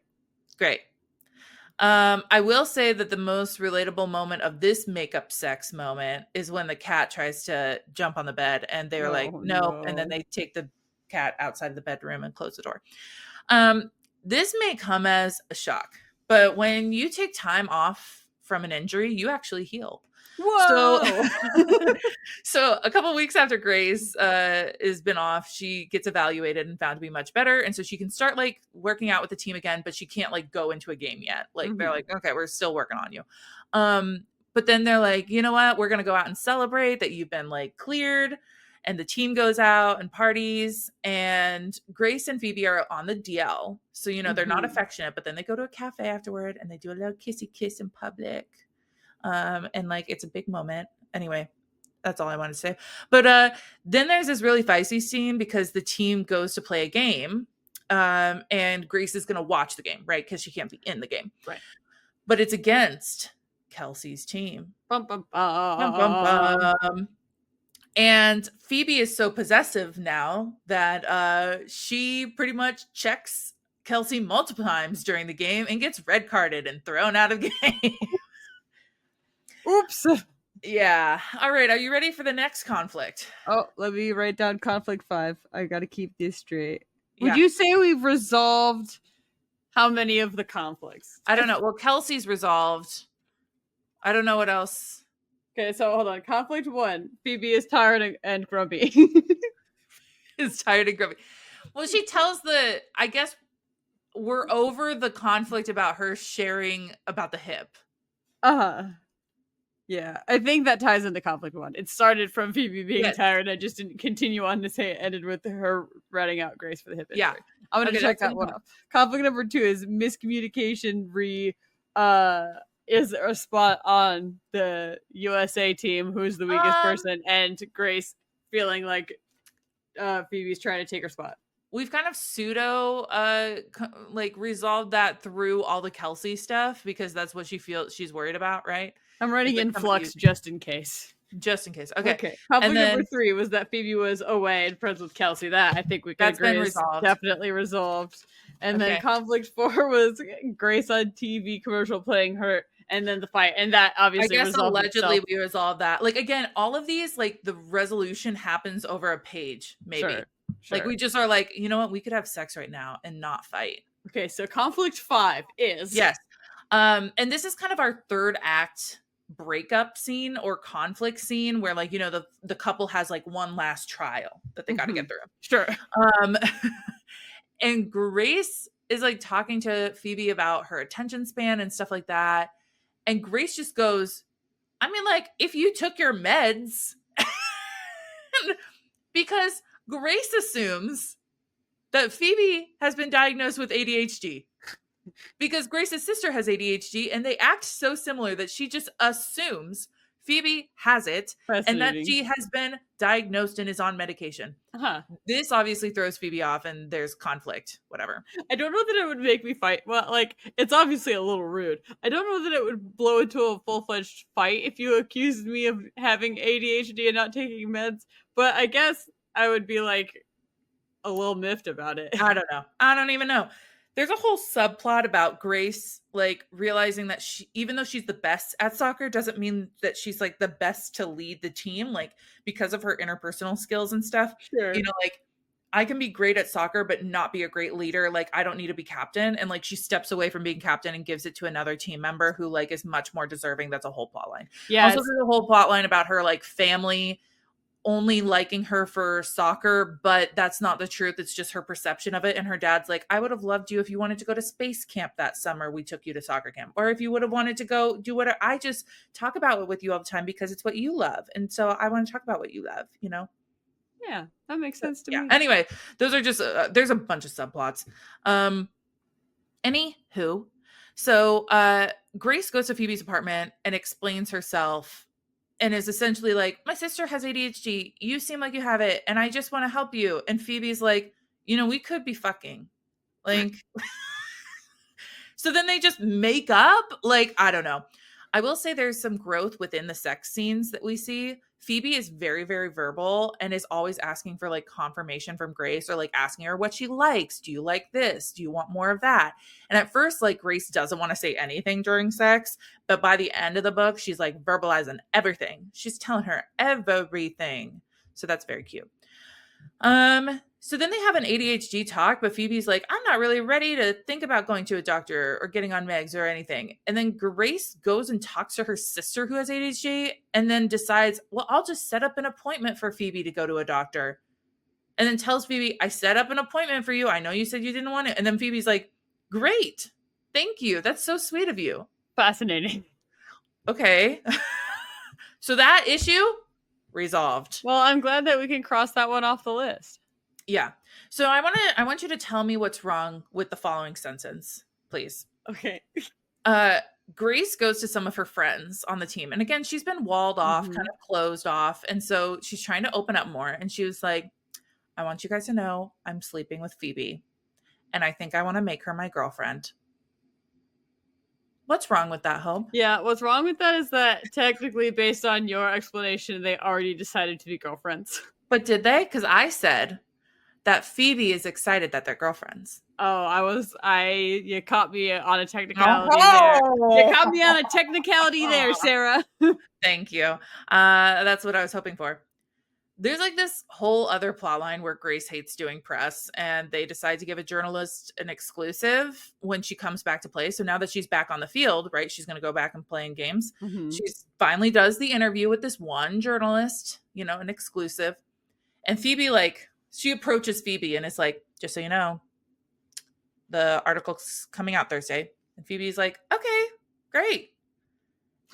I will say that the most relatable moment of this makeup sex moment is when the cat tries to jump on the bed and they're like, no. No. And then they take the cat outside of the bedroom and close the door. This may come as a shock, but when you take time off from an injury, you actually heal. Whoa. So a couple weeks after Grace has been off, she gets evaluated and found to be much better. And so she can start like working out with the team again, but she can't like go into a game yet. Like they're like, okay, we're still working on you. But then they're like, you know what? We're going to go out and celebrate that you've been like cleared. And the team goes out and parties, and Grace and Phoebe are on the DL. So, they're not affectionate, but then they go to a cafe afterward and they do a little kissy kiss in public. And like, it's a big moment. Anyway, that's all I want to say. But then there's this really feisty scene because the team goes to play a game. And Grace is going to watch the game, right? Because she can't be in the game. Right. But it's against Kelsey's team. Bum, bum, Bum, bum, bum. And Phoebe is so possessive now that she pretty much checks Kelsey multiple times during the game and gets red carded and thrown out of the game. Oops. Yeah. All right. Are you ready for the next conflict? Oh, let me write down conflict 5. I got to keep this straight. Yeah. Would you say we've resolved how many of the conflicts? I don't know. Well, Kelsey's resolved. I don't know what else. Okay, so hold on. Conflict 1. Phoebe is tired and grumpy. Is tired and grumpy. Well, she tells I guess we're over the conflict about her sharing about the hip. Yeah, I think that ties into conflict 1. It started from Phoebe being tired, and I just didn't continue on to say it ended with her ratting out Grace for the hip injury. Yeah. I'm going to check that one off. Conflict number 2 is miscommunication is a spot on the USA team who's the weakest person, and Grace feeling like Phoebe's trying to take her spot. We've kind of pseudo like resolved that through all the Kelsey stuff because that's what she feels she's worried about, right? I'm writing in flux just in case. Just in case. Okay. Conflict number 3 was that Phoebe was away and friends with Kelsey. That I think we can agree is definitely resolved. And then conflict 4 was Grace on TV commercial playing her, and then the fight, and that obviously I guess allegedly itself. We resolved that. Like again, all of these, like the resolution happens over a page, maybe. Sure. Like we just are like, you know what, we could have sex right now and not fight. Okay, so conflict 5 is and this is kind of our third act breakup scene or conflict scene where like, the couple has like one last trial that they got to get through. Sure. And Grace is like talking to Phoebe about her attention span and stuff like that. And Grace just goes, I mean, like, if you took your meds, because Grace assumes that Phoebe has been diagnosed with ADHD because Grace's sister has ADHD and they act so similar that she just assumes Phoebe has it and that she has been diagnosed and is on medication. This obviously throws Phoebe off and there's conflict, whatever. I don't know that it would make me fight. Well, like, it's obviously a little rude. I don't know that it would blow into a full-fledged fight if you accused me of having ADHD and not taking meds, but I guess I would be like a little miffed about it. I don't know. I don't even know. There's a whole subplot about Grace, like, realizing that she, even though she's the best at soccer, doesn't mean that she's, like, the best to lead the team, like, because of her interpersonal skills and stuff. Sure. Like, I can be great at soccer, but not be a great leader. Like, I don't need to be captain. And, like, she steps away from being captain and gives it to another team member who, like, is much more deserving. That's a whole plot line. Yeah. Also, there's a whole plot line about her, like, family only liking her for soccer, but that's not the truth. It's just her perception of it. And her dad's like, I would have loved you if you wanted to go to space camp that summer. We took you to soccer camp. Or if you would have wanted to go do whatever. I just talk about it with you all the time because it's what you love. And so I want to talk about what you love, you know? Yeah, that makes sense to me. Anyway, those are just, there's a bunch of subplots. Anywho, so Grace goes to Phoebe's apartment and explains herself and is essentially like, my sister has ADHD. You seem like you have it. And I just want to help you. And Phoebe's like, you know, we could be fucking. Like, so then they just make up. Like, I don't know. I will say there's some growth within the sex scenes that we see. Phoebe is very, very verbal and is always asking for like confirmation from Grace or like asking her what she likes. Do you like this? Do you want more of that? And at first, like Grace doesn't want to say anything during sex, but by the end of the book, she's like verbalizing everything. She's telling her everything. So that's very cute. So then they have an ADHD talk, but Phoebe's like, I'm not really ready to think about going to a doctor or getting on megs or anything. And then Grace goes and talks to her sister who has ADHD and then decides, well, I'll just set up an appointment for Phoebe to go to a doctor. And then tells Phoebe, I set up an appointment for you. I know you said you didn't want it. And then Phoebe's like, great. Thank you. That's so sweet of you. Fascinating. Okay. So that issue resolved. Well, I'm glad that we can cross that one off the list. Yeah. So I want you to tell me what's wrong with the following sentence, please. Okay. Grace goes to some of her friends on the team. And again, she's been walled off, kind of closed off. And so she's trying to open up more. And she was like, I want you guys to know I'm sleeping with Phoebe. And I think I want to make her my girlfriend. What's wrong with that, Hope? Yeah, what's wrong with that is that technically, based on your explanation, they already decided to be girlfriends. But did they? Because I said that Phoebe is excited that they're girlfriends. Oh, you caught me on a technicality there. You caught me on a technicality there, Sarah. Thank you. That's what I was hoping for. There's like this whole other plot line where Grace hates doing press and they decide to give a journalist an exclusive when she comes back to play. So now that she's back on the field, right, she's going to go back and play in games. She finally does the interview with this one journalist, you know, an exclusive. And Phoebe, like, she approaches Phoebe and it's like, just so you know, the article's coming out Thursday. And Phoebe's like, okay, great.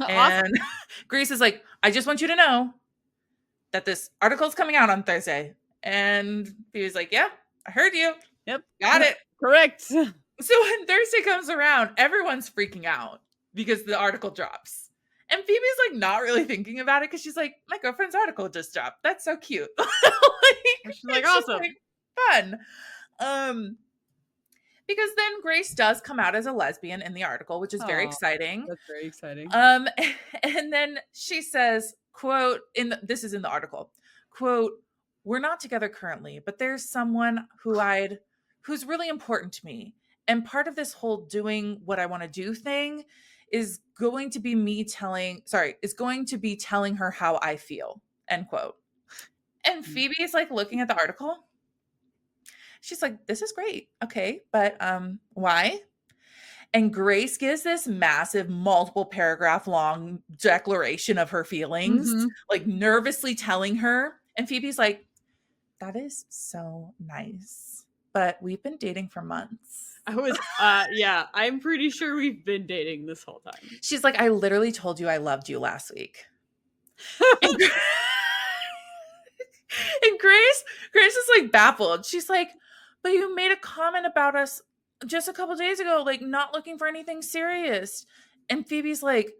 Awesome. And Grace is like, I just want you to know that this article's coming out on Thursday. And Phoebe's like, yeah, I heard you. Yep. Got it. Correct. So when Thursday comes around, everyone's freaking out because the article drops. And Phoebe's like not really thinking about it because she's like, my girlfriend's article just dropped. That's so cute. She's like, awesome. Like, fun. Because then Grace does come out as a lesbian in the article, which is very exciting. That's very exciting. And then she says, quote, this is in the article, quote, we're not together currently, but there's someone who's really important to me. And part of this whole doing what I want to do thing is going to be telling her how I feel, end quote. And Phoebe is like looking at the article. She's like, this is great. Okay. But, why? And Grace gives this massive multiple paragraph long declaration of her feelings, like nervously telling her. And Phoebe's like, that is so nice, but we've been dating for months. I'm pretty sure we've been dating this whole time. She's like, I literally told you I loved you last week. And Grace is like baffled. She's like, but you made a comment about us just a couple days ago, like not looking for anything serious. And Phoebe's like,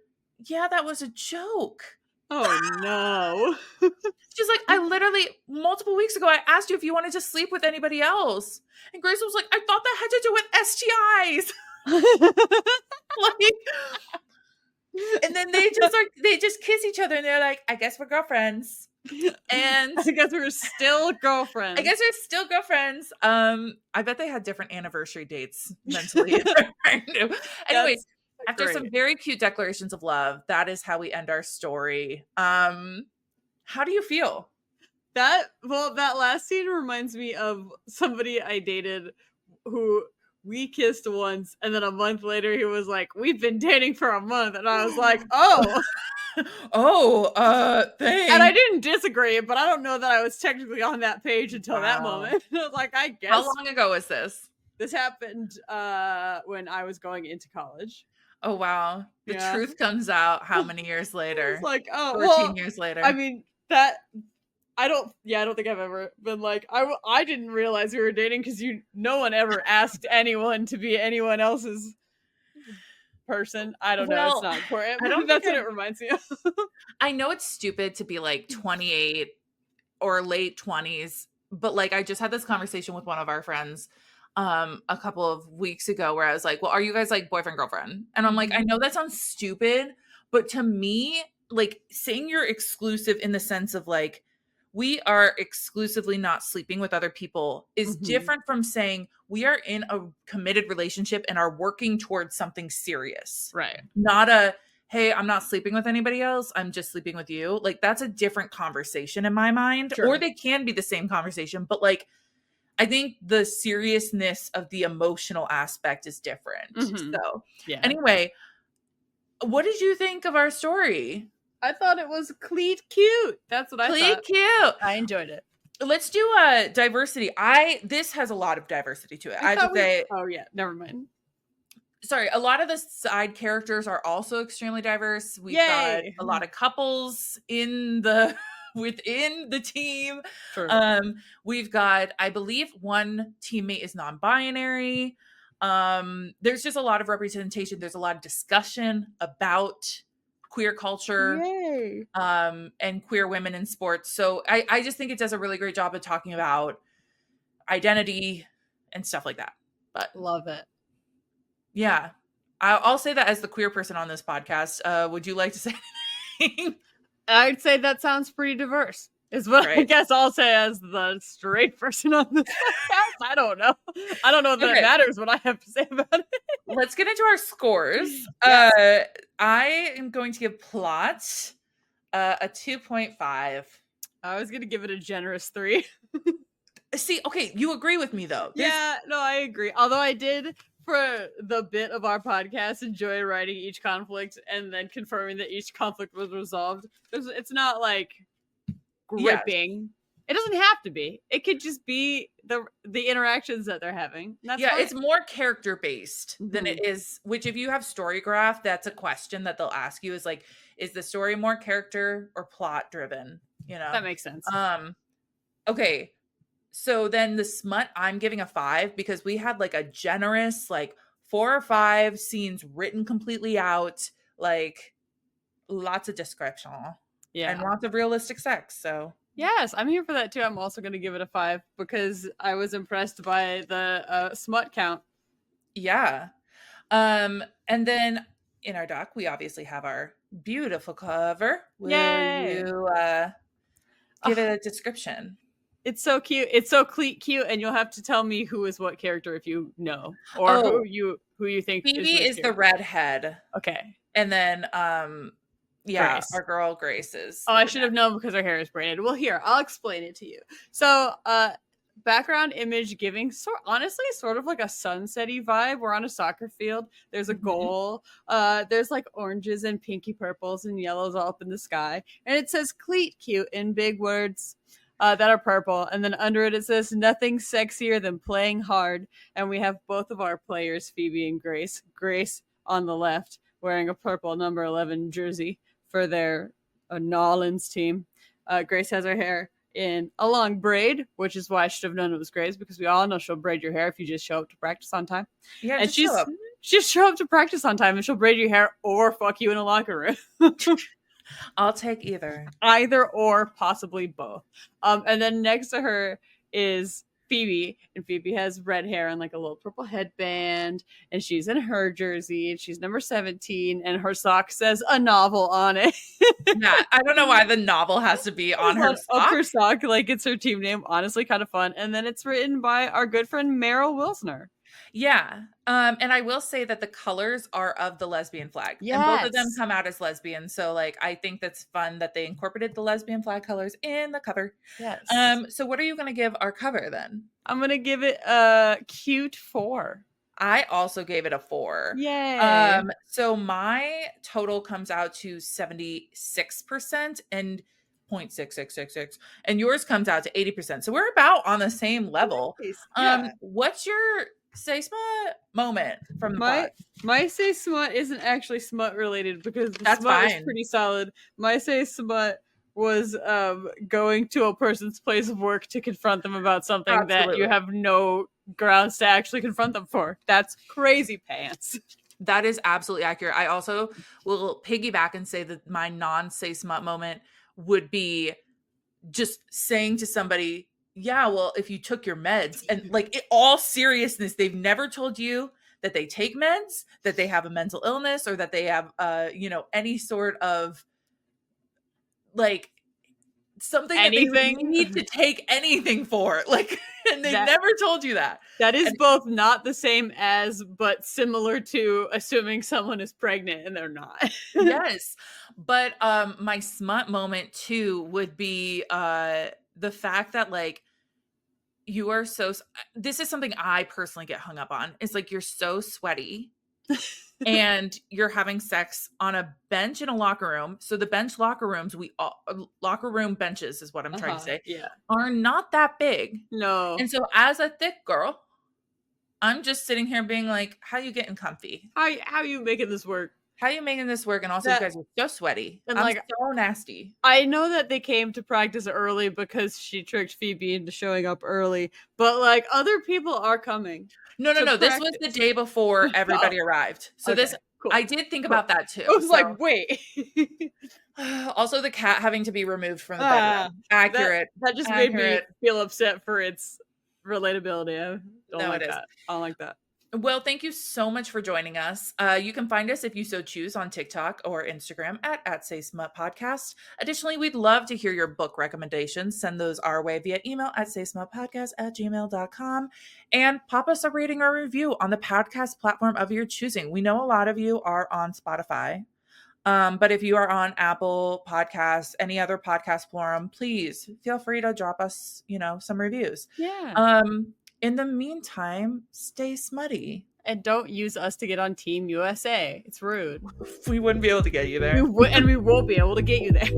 yeah, that was a joke. Oh no. She's like, I literally multiple weeks ago, I asked you if you wanted to sleep with anybody else. And Grace was like, I thought that had to do with STIs. Like, and then they just kiss each other and they're like, I guess we're girlfriends. And I guess we're still girlfriends. I bet they had different anniversary dates mentally. Anyways, after some very cute declarations of love, that is how we end our story. How do you feel? That last scene reminds me of somebody I dated who we kissed once, and then a month later he was like, we've been dating for a month, and I was like, oh. Thanks. And I didn't disagree, but I don't know that I was technically on that page until that Wow. moment. I was like, I guess. How long ago was this? This happened when I was going into college. Oh, wow. The truth comes out how many years later? It's like, 14 years later. I mean, I don't think I've ever been like, I didn't realize we were dating because no one ever asked anyone to be anyone else's person. I don't know. It's not important. I don't That's what it reminds me of. I know it's stupid to be like 28 or late 20s, but like I just had this conversation with one of our friends a couple of weeks ago where I was like, well, are you guys like boyfriend, girlfriend? And I'm like, I know that sounds stupid, but to me, like saying you're exclusive in the sense of like, we are exclusively not sleeping with other people is different from saying we are in a committed relationship and are working towards something serious. Right. Not a, hey, I'm not sleeping with anybody else, I'm just sleeping with you. Like that's a different conversation in my mind. Sure. Or they can be the same conversation, but like I think the seriousness of the emotional aspect is different. So anyway, what did you think of our story? I thought it was Cleat cute. That's what I thought. Cleat cute. I enjoyed it. Let's do diversity. This has a lot of diversity to it. Oh yeah, never mind. Sorry, a lot of the side characters are also extremely diverse. We've got a lot of couples in the within the team. True. We've got, I believe, one teammate is non-binary. There's just a lot of representation. There's a lot of discussion about queer culture and queer women in sports. So I just think it does a really great job of talking about identity and stuff like that. But love it. Yeah. I'll say that as the queer person on this podcast. Would you like to say anything? I'd say that sounds pretty diverse. Is what I guess I'll say as the straight person on this podcast. I don't know. I don't know if that matters what I have to say about it. Let's get into our scores. Yes. I am going to give Plot a 2.5. I was going to give it a generous 3. See, okay, you agree with me though. No, I agree. Although I did, for the bit of our podcast, enjoy writing each conflict and then confirming that each conflict was resolved. It's not like gripping. It doesn't have to be. It could just be the interactions that they're having. That's fine. It's more character based than it is, which if you have story graph, that's a question that they'll ask you is like, is the story more character or plot driven? You know? That makes sense. Okay. So then the smut, I'm giving a 5 because we had like a generous, like 4 or 5 scenes written completely out, like lots of description. Yeah. And lots of realistic sex. So yes, I'm here for that too. I'm also going to give it a 5 because I was impressed by the smut count. Yeah. And then in our doc, we obviously have our beautiful cover. Will you give it a description? It's so cute. It's so cute, and you'll have to tell me who is what character if you know, or who you think. Phoebe is the redhead. Okay, and then Grace. Our girl Grace is. Oh, I should have known because her hair is braided. Well, here I'll explain it to you. So, background image giving honestly sort of like a sunsetty vibe. We're on a soccer field. There's a goal. There's like oranges and pinky purples and yellows all up in the sky, and it says "Cleat cute" in big words. That are purple, and then under it says nothing sexier than playing hard, and we have both of our players, Phoebe and Grace. Grace on the left wearing a purple number 11 jersey for their Nolans team. Grace has her hair in a long braid, which is why I should have known it was Grace, because we all know she'll braid your hair if you just show up to practice on time. Yeah, and just show up to practice on time and she'll braid your hair or fuck you in a locker room. I'll take either or possibly both. And then next to her is Phoebe, and Phoebe has red hair and like a little purple headband, and she's in her jersey, and she's number 17, and her sock says a novel on it. Yeah, I don't know why the novel has to be on her sock. Her sock, like it's her team name. Honestly, kind of fun. And then it's written by our good friend Meryl Wilsner. Yeah. And I will say that the colors are of the lesbian flag. Yes. And both of them come out as lesbian. So like I think that's fun that they incorporated the lesbian flag colors in the cover. Yes. So what are you gonna give our cover then? I'm gonna give it a cute 4. I also gave it a 4. Yay. So my total comes out to 76% and 0.6666, and yours comes out to 80%. So we're about on the same level. Nice. Yeah. What's your say smut moment from the pod? My say smut isn't actually smut related because the That's smut is fine. pretty solid. My say smut was going to a person's place of work to confront them about something that Absolutely. you have no grounds to actually confront them for. That's crazy pants. That is absolutely accurate. I also will piggyback and say that my non-say smut moment would be just saying to somebody, yeah, well, if you took your meds, and like in all seriousness, they've never told you that they take meds, that they have a mental illness, or that they have any sort of like something Anything? that they need to take anything for. Like, and they never told you that. That is both not the same as, but similar to assuming someone is pregnant and they're not. Yes. But my smut moment too would be the fact that like you are so this is something I personally get hung up on. It's like you're so sweaty and you're having sex on a bench in a locker room. So the bench locker rooms, locker room benches is what I'm trying to say, are not that big. No. And so as a thick girl, I'm just sitting here being like, how you getting comfy? How you making this work? How you making this work? And also you guys are so sweaty. And I'm so nasty. I know that they came to practice early because she tricked Phoebe into showing up early, but like other people are coming. No. This was the day before everybody arrived. So cool. I did think about that too. I was like, wait. Also the cat having to be removed from the bedroom. Accurate. That just made me feel upset for its relatability. I don't like that. I don't like that. Well, thank you so much for joining us. You can find us if you so choose on TikTok or Instagram at Say Smut Podcast. Additionally, we'd love to hear your book recommendations. Send those our way via email at saysmutpodcast@gmail.com and pop us a rating or review on the podcast platform of your choosing. We know a lot of you are on Spotify, but if you are on Apple Podcasts, any other podcast forum, please feel free to drop us, some reviews. Yeah. In the meantime, stay smutty. And don't use us to get on Team USA. It's rude. We wouldn't be able to get you there. And we won't be able to get you there.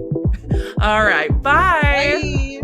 All right. Bye. Bye.